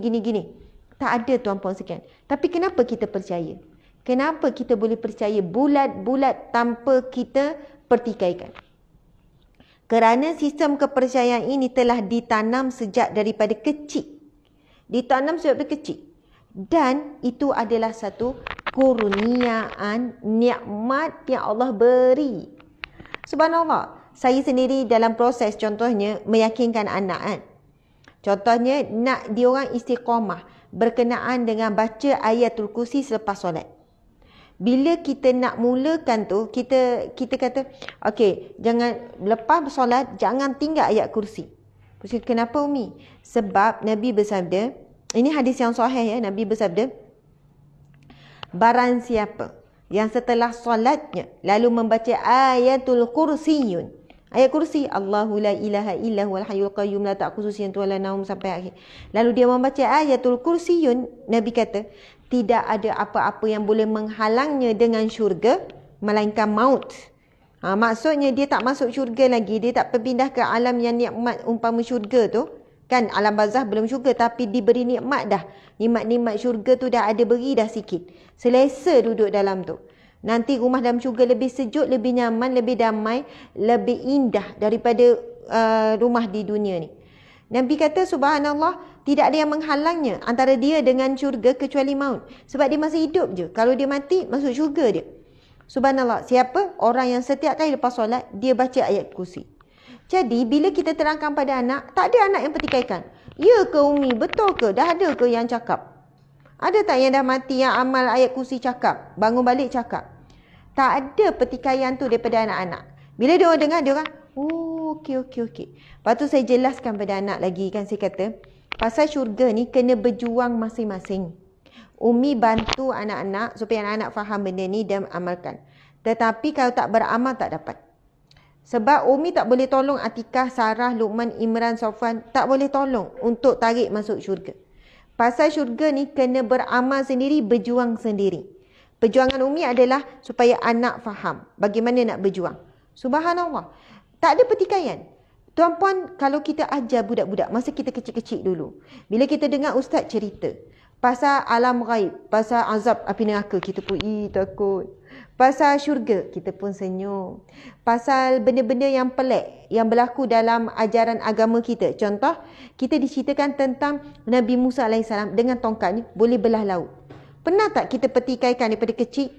Tak ada tuan-puan sekalian. Tapi kenapa kita percaya? Kenapa kita boleh percaya bulat-bulat tanpa kita pertikaikan? Kerana sistem kepercayaan ini telah ditanam sejak daripada kecil. Ditanam sejak daripada kecil. Dan itu adalah satu kurniaan nikmat yang Allah beri. Subhanallah. Saya sendiri dalam proses contohnya meyakinkan anak kan. Contohnya nak diorang istiqamah berkenaan dengan baca ayatul kursi selepas solat. Bila kita nak mulakan tu, kita kata, okey, jangan lepas solat jangan tinggal ayat kursi. Kenapa Umi? Sebab Nabi bersabda, ini hadis yang sahih ya, Nabi bersabda, barang siapa yang setelah solatnya lalu membaca ayatul kursiyun. Ayat kursi, Allahu la ilaha illa huwal hayyul qayyum la ta'khudhuhu sinatun wa la naum sampai akhir. Lalu dia membaca ayatul kursiyun, Nabi kata, tidak ada apa-apa yang boleh menghalangnya dengan syurga melainkan maut. Maksudnya dia tak masuk syurga lagi, dia tak berpindah ke alam yang nikmat umpama syurga tu. Kan alam barzah belum syurga tapi diberi nikmat dah. Nikmat-nikmat syurga tu dah ada beri dah sikit. Selesa duduk dalam tu. Nanti rumah dalam syurga lebih sejuk, lebih nyaman, lebih damai, lebih indah daripada rumah di dunia ni. Nabi kata subhanallah, tidak ada yang menghalangnya antara dia dengan syurga kecuali maut. Sebab dia masih hidup je. Kalau dia mati, masuk syurga dia. Subhanallah, siapa? Orang yang setiap kali lepas solat, dia baca ayat kursi. Jadi, bila kita terangkan pada anak, tak ada anak yang pertikaikan. Ya ke Umi? Betul ke? Dah ada ke yang cakap? Ada tak yang dah mati yang amal ayat kursi cakap? Bangun balik cakap? Tak ada pertikaian tu daripada anak-anak. Bila dia orang dengar, dia orang, okey. Lepas tu saya jelaskan pada anak lagi kan, saya kata, pasal syurga ni kena berjuang masing-masing. Umi bantu anak-anak supaya anak-anak faham benda ni dan amalkan. Tetapi kalau tak beramal tak dapat. Sebab Umi tak boleh tolong Atikah, Sarah, Luqman, Imran, Sofwan. Tak boleh tolong untuk tarik masuk syurga. Pasal syurga ni kena beramal sendiri, berjuang sendiri. Perjuangan Umi adalah supaya anak faham bagaimana nak berjuang. Subhanallah. Tak ada pertikaian. Tuan-puan, kalau kita ajar budak-budak masa kita kecil-kecil dulu, bila kita dengar ustaz cerita pasal alam ghaib, pasal azab api neraka, kita pun takut. Pasal syurga, kita pun senyum. Pasal benda-benda yang pelik yang berlaku dalam ajaran agama kita. Contoh, kita diceritakan tentang Nabi Musa AS dengan tongkat ni boleh belah laut. Pernah tak kita pertikaikan daripada kecil?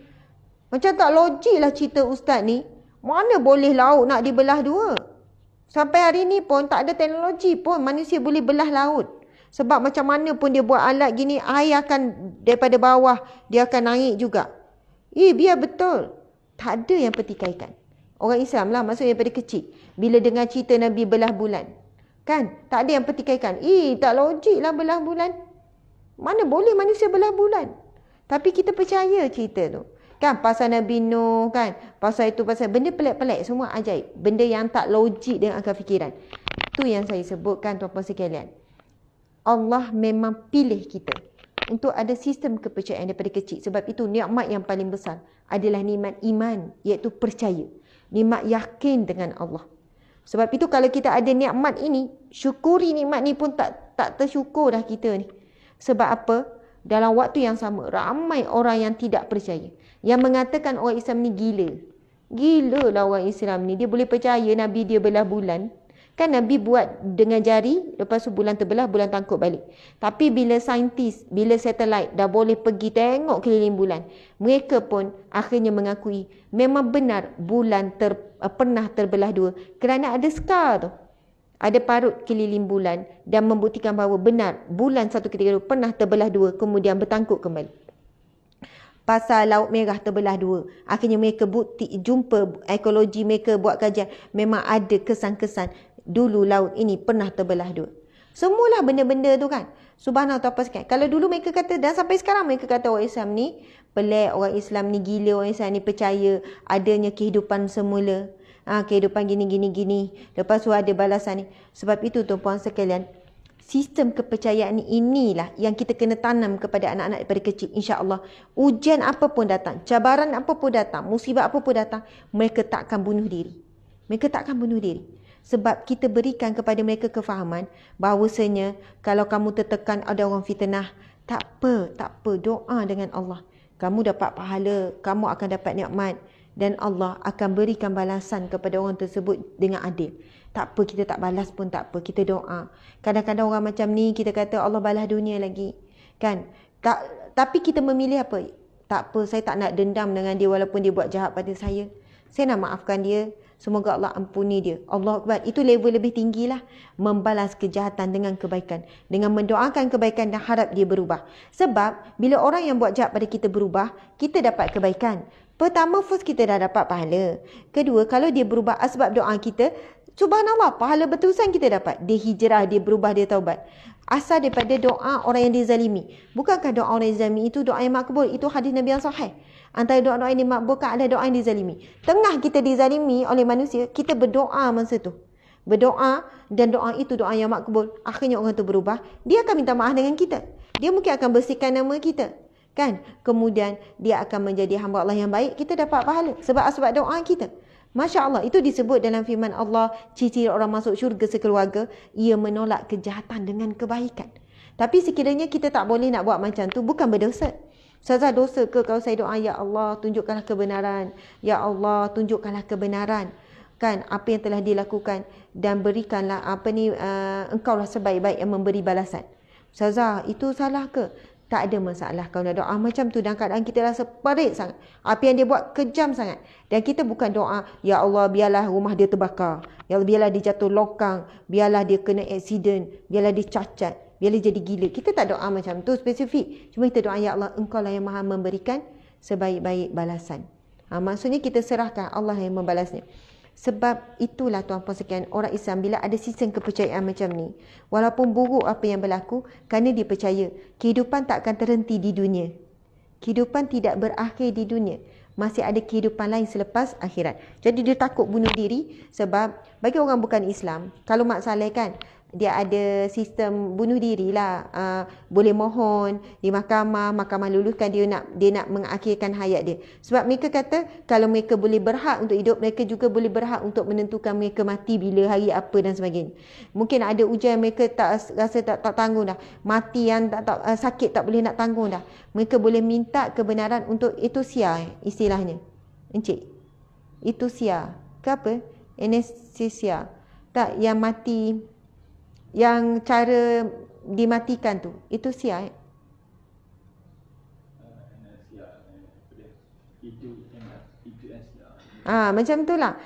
Macam tak logik lah cerita ustaz ni. Mana boleh laut nak dibelah dua? Sampai hari ni pun tak ada teknologi pun manusia boleh belah laut. Sebab macam mana pun dia buat alat gini, air akan daripada bawah, dia akan naik juga. Biar betul. Tak ada yang pertikaikan. Orang Islam lah maksudnya daripada kecil. Bila dengar cerita Nabi belah bulan. Kan? Tak ada yang pertikaikan. Tak logik lah belah bulan. Mana boleh manusia belah bulan? Tapi kita percaya cerita tu. Kan pasal Nabi Nuh kan. Pasal itu, pasal benda pelik-pelik. Semua ajaib. Benda yang tak logik dengan akal fikiran. Itu yang saya sebutkan tuan-puan sekalian. Allah memang pilih kita untuk ada sistem kepercayaan daripada kecil. Sebab itu nikmat yang paling besar adalah nikmat iman, iaitu percaya. Nikmat yakin dengan Allah. Sebab itu kalau kita ada nikmat ini, syukuri nikmat ni pun tak tersyukur dah kita ni. Sebab apa? Dalam waktu yang sama, ramai orang yang tidak percaya. Yang mengatakan orang Islam ni gila. Gila lah orang Islam ni. Dia boleh percaya Nabi dia belah bulan. Kan Nabi buat dengan jari, lepas tu bulan terbelah, bulan tangkuk balik. Tapi bila saintis, bila satelit dah boleh pergi tengok keliling bulan, mereka pun akhirnya mengakui memang benar bulan pernah terbelah dua. Kerana ada skar tu. Ada parut keliling bulan dan membuktikan bahawa benar bulan satu ketika dulu pernah terbelah dua, kemudian bertangkuk kembali. Pasal Laut Merah terbelah dua. Akhirnya mereka jumpa ekologi mereka buat kajian. Memang ada kesan-kesan dulu laut ini pernah terbelah dua. Semualah benda-benda tu kan. Subhanallah apa sekian. Kalau dulu mereka kata, dan sampai sekarang mereka kata orang Islam ni pelik, orang Islam ni gila, orang Islam ni percaya adanya kehidupan semula. Kehidupan gini. Lepas tu ada balasan ni. Sebab itu tuan-puan sekalian, sistem kepercayaan inilah yang kita kena tanam kepada anak-anak daripada kecil. InsyaAllah, ujian apa pun datang, cabaran apa pun datang, musibah apa pun datang, mereka takkan bunuh diri. Mereka takkan bunuh diri. Sebab kita berikan kepada mereka kefahaman bahawasanya kalau kamu tertekan ada orang fitnah, tak apa, doa dengan Allah. Kamu dapat pahala, kamu akan dapat nikmat dan Allah akan berikan balasan kepada orang tersebut dengan adil. Tak apa, kita tak balas pun tak apa, kita doa. Kadang-kadang orang macam ni kita kata Allah balas dunia lagi. Kan? Tapi kita memilih apa? Tak apa, saya tak nak dendam dengan dia walaupun dia buat jahat pada saya. Saya nak maafkan dia. Semoga Allah ampuni dia. Allah Akbar. Itu level lebih tinggi lah. Membalas kejahatan dengan kebaikan. Dengan mendoakan kebaikan dan harap dia berubah. Sebab bila orang yang buat jahat pada kita berubah, kita dapat kebaikan. Pertama, first kita dah dapat pahala. Kedua, kalau dia berubah sebab doa kita, subhanallah, pahala berterusan kita dapat. Dia hijrah, dia berubah, dia taubat. Asal daripada doa orang yang dizalimi. Bukankah doa orang yang dizalimi itu doa yang makbul? Itu hadis Nabi yang sahih. Antara doa-doa yang dimakbulkan adalah doa yang dizalimi. Tengah kita dizalimi oleh manusia, kita berdoa masa tu. Berdoa dan doa itu doa yang makbul. Akhirnya orang tu berubah. Dia akan minta maaf dengan kita. Dia mungkin akan bersihkan nama kita. Kan? Kemudian dia akan menjadi hamba Allah yang baik. Kita dapat pahala. Sebab doa kita. Masya Allah. Itu disebut dalam firman Allah. Ciri orang masuk syurga sekeluarga. Ia menolak kejahatan dengan kebaikan. Tapi sekiranya kita tak boleh nak buat macam tu. Bukan berdosa. Ustazah, dosa ke kalau saya doa, ya Allah tunjukkanlah kebenaran. Ya Allah tunjukkanlah kebenaran. Kan apa yang telah dilakukan. Dan berikanlah engkaulah sebaik-baik yang memberi balasan. Ustazah, itu salah ke? Tak ada masalah kalau nak doa macam tu. Dan keadaan kita rasa perit sangat. Apa yang dia buat kejam sangat. Dan kita bukan doa, ya Allah biarlah rumah dia terbakar. Ya Allah biarlah dia jatuh lokang. Biarlah dia kena aksiden. Biarlah dia cacat. Biarlah jadi gila. Kita tak doa macam tu spesifik. Cuma kita doa, ya Allah engkaulah yang maha memberikan sebaik-baik balasan. Maksudnya kita serahkan Allah yang membalasnya. Sebab itulah tuan-puan sekalian, orang Islam bila ada sistem kepercayaan macam ni, walaupun buruk apa yang berlaku, kerana dia percaya kehidupan tak akan terhenti di dunia. Kehidupan tidak berakhir di dunia. Masih ada kehidupan lain selepas akhirat. Jadi dia takut bunuh diri sebab bagi orang bukan Islam, kalau Mak Saleh kan, dia ada sistem bunuh diri lah. Boleh mohon di mahkamah luluskan dia nak mengakhirkan hayat dia. Sebab mereka kata kalau mereka boleh berhak untuk hidup, mereka juga boleh berhak untuk menentukan mereka mati bila, hari apa dan sebagainya. Mungkin ada ujian mereka tak rasa tak tanggung dah. Mati yang sakit tak boleh nak tanggung dah. Mereka boleh minta kebenaran untuk euthanasia istilahnya. Encik. Euthanasia. Ke apa? Anesthesia. Tak, yang mati, yang cara dimatikan tu, itu sia. Macam itulah.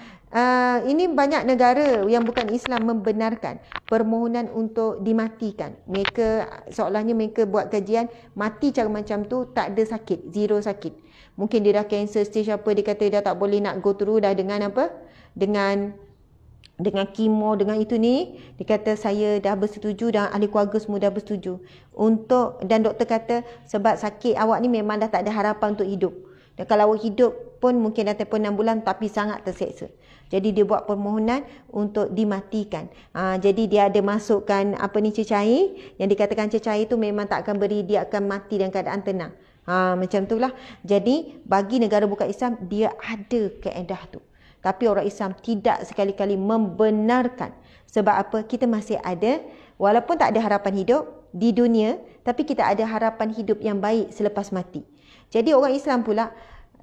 Ini banyak negara yang bukan Islam membenarkan permohonan untuk dimatikan. Mereka seolahnya mereka buat kajian, mati cara macam tu tak ada sakit, zero sakit. Mungkin dia dah cancer stage apa, dia kata dia tak boleh nak go through dah dengan apa? Dengan kemo, dengan itu ni, dia kata saya dah bersetuju dan ahli keluarga semua dah bersetuju untuk, dan doktor kata sebab sakit awak ni memang dah tak ada harapan untuk hidup. Dan kalau awak hidup pun mungkin dah tempoh 6 bulan tapi sangat terseksa. Jadi dia buat permohonan untuk dimatikan. Jadi dia ada masukkan cecair, yang dikatakan cecair tu memang tak akan beri, dia akan mati dalam keadaan tenang. Macam itulah. Jadi bagi negara bukan Islam, dia ada kaedah tu. Tapi orang Islam tidak sekali-kali membenarkan. Sebab apa? Kita masih ada, walaupun tak ada harapan hidup di dunia, tapi kita ada harapan hidup yang baik selepas mati. Jadi orang Islam pula,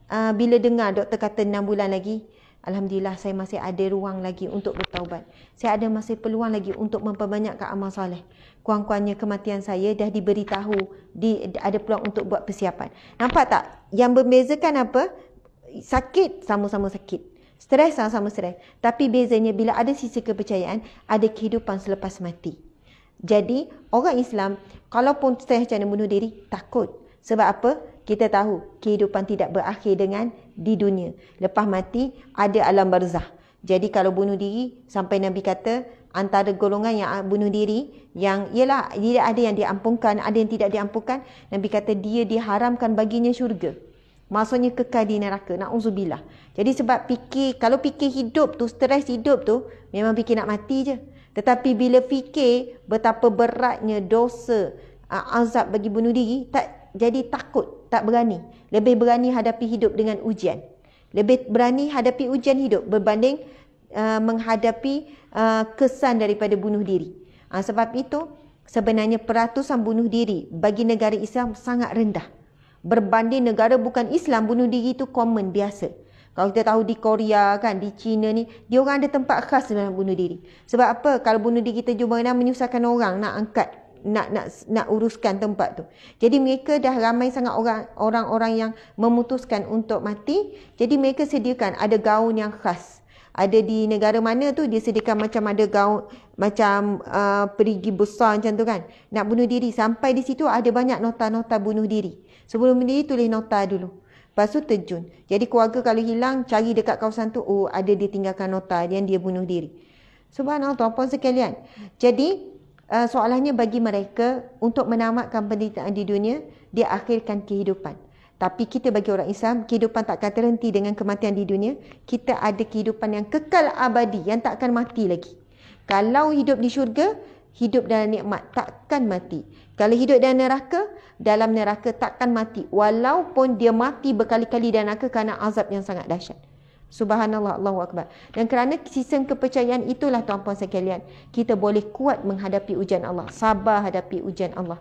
bila dengar doktor kata 6 bulan lagi, alhamdulillah saya masih ada ruang lagi untuk bertaubat. Saya ada masih peluang lagi untuk memperbanyakkan amal soleh. Kurang-kurangnya kematian saya dah diberitahu, ada peluang untuk buat persiapan. Nampak tak? Yang membezakan apa? Sakit, sama-sama sakit. Stres, sama-sama stres. Tapi bezanya bila ada sisi kepercayaan, ada kehidupan selepas mati. Jadi, orang Islam, kalaupun stres macam bunuh diri, takut. Sebab apa? Kita tahu kehidupan tidak berakhir dengan di dunia. Lepas mati, ada alam barzah. Jadi kalau bunuh diri, sampai Nabi kata, antara golongan yang bunuh diri, yang ialah dia ada yang diampunkan, ada yang tidak diampunkan. Nabi kata dia diharamkan baginya syurga. Maksudnya kekal di neraka. Na'udzubillah. Jadi sebab kalau fikir hidup tu, stres hidup tu, memang fikir nak mati je. Tetapi bila fikir betapa beratnya dosa, azab bagi bunuh diri, jadi takut, tak berani. Lebih berani hadapi hidup dengan ujian. Lebih berani hadapi ujian hidup berbanding menghadapi kesan daripada bunuh diri. Sebab itu, sebenarnya peratusan bunuh diri bagi negara Islam sangat rendah. Berbanding negara bukan Islam, bunuh diri itu common, biasa. Kalau kita tahu di Korea kan, di China ni, dia orang ada tempat khas dalam bunuh diri. Sebab apa? Kalau bunuh diri kita jumpa menyusahkan orang nak angkat, nak uruskan tempat tu. Jadi mereka dah ramai sangat orang-orang yang memutuskan untuk mati. Jadi mereka sediakan ada gaun yang khas. Ada di negara mana tu dia sediakan macam ada gaun macam perigi besar macam tu kan. Nak bunuh diri, sampai di situ ada banyak nota-nota bunuh diri. Sebelum bunuh diri tulis nota dulu. Lepas tu terjun. Jadi keluarga kalau hilang, cari dekat kawasan tu, oh ada dia tinggalkan nota yang dia bunuh diri. Subhanallah, tuan-puan sekalian. Jadi soalannya bagi mereka untuk menamatkan penderitaan di dunia, dia akhirkan kehidupan. Tapi kita bagi orang Islam, kehidupan takkan terhenti dengan kematian di dunia. Kita ada kehidupan yang kekal abadi, yang tak akan mati lagi. Kalau hidup di syurga, hidup dalam nikmat, takkan mati. Kalau hidup dalam neraka takkan mati. Walaupun dia mati berkali-kali dalam neraka kerana azab yang sangat dahsyat. Subhanallah, Allahu Akbar. Dan kerana sistem kepercayaan itulah tuan-puan sekalian, kita boleh kuat menghadapi ujian Allah. Sabar hadapi ujian Allah.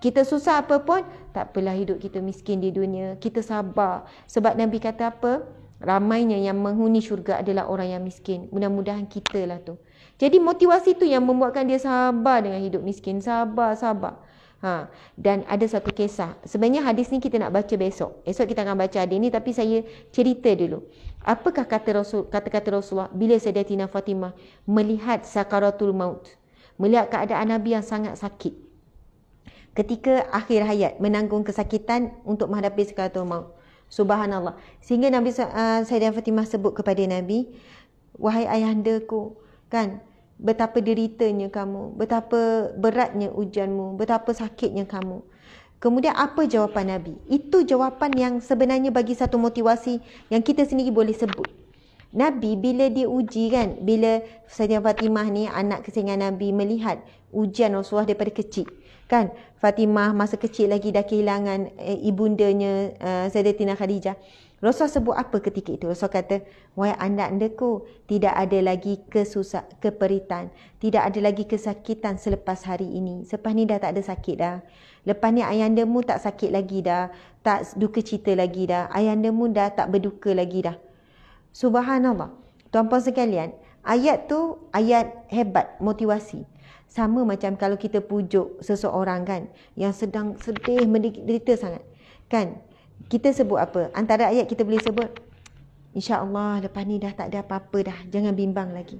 Kita susah apa pun, tak apalah hidup kita miskin di dunia. Kita sabar. Sebab Nabi kata apa? Ramainya yang menghuni syurga adalah orang yang miskin. Mudah-mudahan kita lah tu. Jadi motivasi tu yang membuatkan dia sabar dengan hidup miskin. Sabar. Dan ada satu kisah. Sebenarnya hadis ni kita nak baca besok. Esok kita akan baca hadis ni, tapi saya cerita dulu. Apakah kata-kata Rasulullah bila Sayyidatina Fatimah melihat sakaratul maut, melihat keadaan Nabi yang sangat sakit ketika akhir hayat, menanggung kesakitan untuk menghadapi sakaratul maut. Subhanallah. Sehingga Sayyidatina Fatimah sebut kepada Nabi, wahai ayahandaku, kan, betapa deritanya kamu, betapa beratnya ujianmu, betapa sakitnya kamu. Kemudian apa jawapan Nabi? Itu jawapan yang sebenarnya bagi satu motivasi yang kita sendiri boleh sebut. Nabi bila dia uji kan, bila Sayyidatina Fatimah ni anak kesayangan Nabi melihat ujian Rasulullah daripada kecil. Kan, Fatimah masa kecil lagi dah kehilangan ibundanya Sayyidatina Khadijah. Rasulullah sebut apa ketika itu? Rasulullah kata, wahai anak-anakku, tidak ada lagi keperitan, tidak ada lagi kesakitan selepas hari ini. Selepas ni dah tak ada sakit dah. Lepas ni ayahandamu tak sakit lagi dah, tak duka cita lagi dah. Ayahandamu dah tak berduka lagi dah. Subhanallah. Tuan-puan sekalian, ayat tu ayat hebat, motivasi. Sama macam kalau kita pujuk seseorang kan, yang sedang sedih, menderita sangat. Kan? Kita sebut apa? Antara ayat kita boleh sebut, InsyaAllah lepas ni dah tak ada apa-apa dah. Jangan bimbang lagi.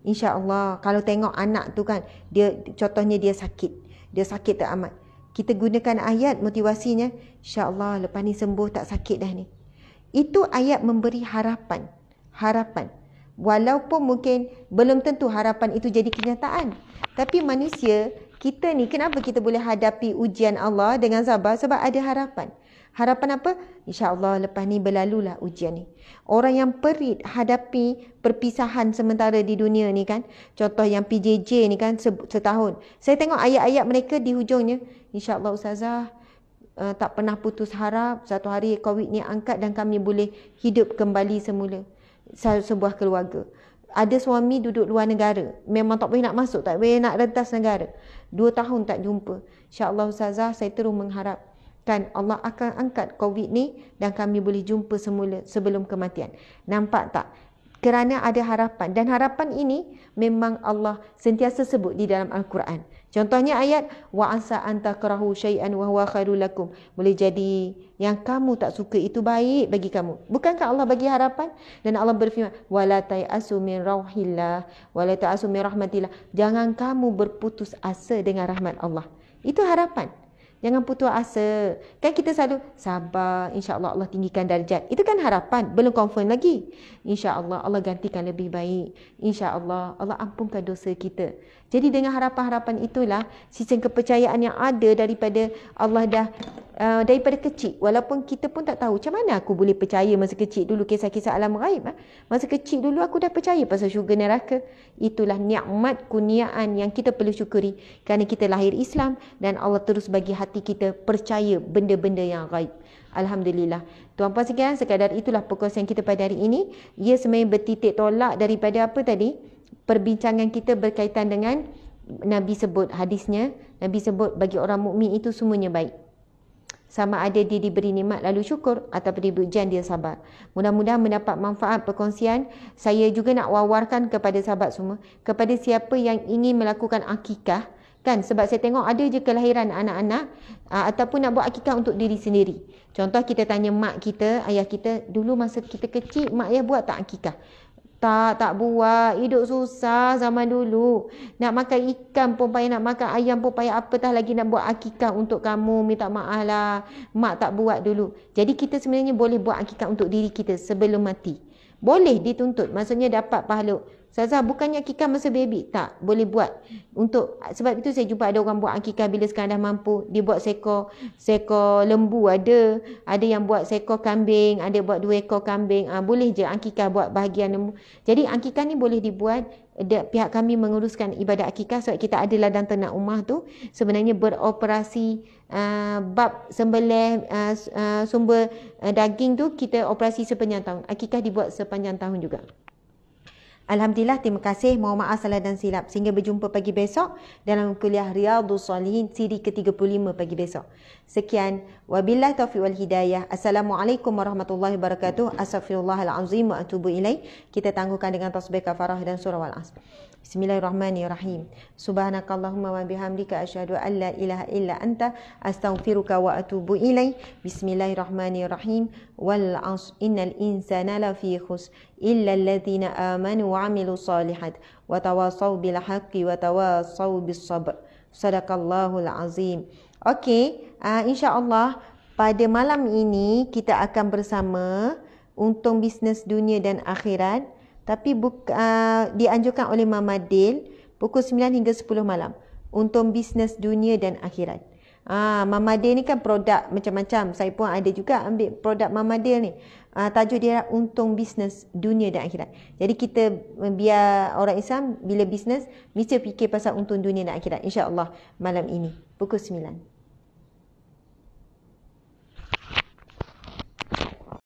InsyaAllah. Kalau tengok anak tu kan, contohnya dia sakit teramat. Kita gunakan ayat motivasinya, InsyaAllah lepas ni sembuh, tak sakit dah ni. Itu ayat memberi harapan. Walaupun mungkin belum tentu harapan itu jadi kenyataan. Tapi manusia, kita ni kenapa kita boleh hadapi ujian Allah dengan sabar? Sebab ada harapan. Harapan apa? InsyaAllah lepas ni berlalulah ujian ni. Orang yang perit hadapi perpisahan sementara di dunia ni kan. Contoh yang PJJ ni kan setahun. Saya tengok ayat-ayat mereka di hujungnya. InsyaAllah Ustazah tak pernah putus harap. Satu hari COVID ni angkat dan kami boleh hidup kembali semula. Sebuah keluarga. Ada suami duduk luar negara. Memang tak boleh nak masuk. Tak boleh nak rentas negara. 2 tahun tak jumpa. InsyaAllah Ustazah saya terus mengharap kan Allah akan angkat COVID ni dan kami boleh jumpa semula sebelum kematian. Nampak tak? Kerana ada harapan, dan harapan ini memang Allah sentiasa sebut di dalam Al-Quran. Contohnya ayat wa asa an takrahu syai'an wa huwa khairul lakum. Boleh jadi yang kamu tak suka itu baik bagi kamu. Bukankah Allah bagi harapan? Dan Allah berfirman wala ta'asu min rauhillah wala ta'asu min rahmatillah. Jangan kamu berputus asa dengan rahmat Allah. Itu harapan. Jangan putus asa. Kan kita selalu sabar, insya-Allah Allah tinggikan darjat. Itu kan harapan, belum confirm lagi. Insya-Allah Allah gantikan lebih baik. Insya-Allah Allah ampunkan dosa kita. Jadi dengan harapan-harapan itulah sistem kepercayaan yang ada daripada Allah dah daripada kecil. Walaupun kita pun tak tahu macam mana aku boleh percaya masa kecil dulu kisah-kisah alam ghaib. Masa kecil dulu aku dah percaya pasal syurga neraka. Itulah nikmat kurniaan yang kita perlu syukuri kerana kita lahir Islam dan Allah terus bagi hati kita percaya benda-benda yang ghaib. Alhamdulillah. Tuan-puan sekalian, sekadar itulah perkongsian kita pada hari ini. Ia sebenarnya bertitik tolak daripada apa tadi? Perbincangan kita berkaitan dengan Nabi sebut hadisnya. Nabi sebut bagi orang mukmin itu semuanya baik. Sama ada dia diberi nikmat lalu syukur ataupun diberi ujian dia sabar. Mudah-mudahan mendapat manfaat perkongsian. Saya juga nak wawarkan kepada sahabat semua, kepada siapa yang ingin melakukan akikah, kan, sebab saya tengok ada je kelahiran anak-anak ataupun nak buat akikah untuk diri sendiri. Contoh kita tanya mak kita, ayah kita, dulu masa kita kecil mak ayah buat tak akikah? Tak buat. Hidup susah zaman dulu. Nak makan ikan pun payah, nak makan ayam pun payah, apatah lagi nak buat akikah untuk kamu. Minta maaf lah. Mak tak buat dulu. Jadi kita sebenarnya boleh buat akikah untuk diri kita sebelum mati. Boleh dituntut. Maksudnya dapat pahala. Ustazah, bukannya akikah masa baby? Tak, boleh buat. Sebab itu saya jumpa ada orang buat akikah bila sekarang dah mampu. Dia buat seekor lembu ada. Ada yang buat seekor kambing. Ada buat 2 ekor kambing. Boleh je akikah buat bahagian lembu. Jadi akikah ni boleh dibuat. Pihak kami menguruskan ibadat akikah sebab kita ada ladang ternak rumah tu. Sebenarnya beroperasi bab sembelih sumber daging tu kita operasi sepanjang tahun. Akikah dibuat sepanjang tahun juga. Alhamdulillah, terima kasih. Mohon maaf salah dan silap. Sehingga berjumpa pagi besok dalam kuliah Riyadhus Shalihin siri ke-35 pagi besok. Sekian. Wabillahi taufiq wal hidayah. Assalamualaikum warahmatullahi wabarakatuh. Astaghfirullahalazim wa atubu ilaih. Kita tangguhkan dengan tasbih kafarah dan surah Al-Asr. Bismillahirrahmanirrahim. Subhanakallahumma wa bihamdika asyhadu an la ilaha illa anta astaghfiruka wa atubu ilaih. Bismillahirrahmanirrahim. Wal 'asr innal insana lafi khusr illa alladhina amanu wa 'amilus solihat wa tawasaw bil haqqi wa tawasaw bis sabr. Sadaqallahul azim. Okey, insya-Allah pada malam ini kita akan bersama untung bisnes dunia dan akhirat. Tapi dianjurkan oleh Mama Dil pukul 9 hingga 10 malam. Untung bisnes dunia dan akhirat. Mama Dil ni kan produk macam-macam. Saya pun ada juga ambil produk Mama Dil ni. Tajuk dia untung bisnes dunia dan akhirat. Jadi kita biar orang Islam bila bisnes mesti fikir pasal untung dunia dan akhirat. InsyaAllah malam ini pukul 9.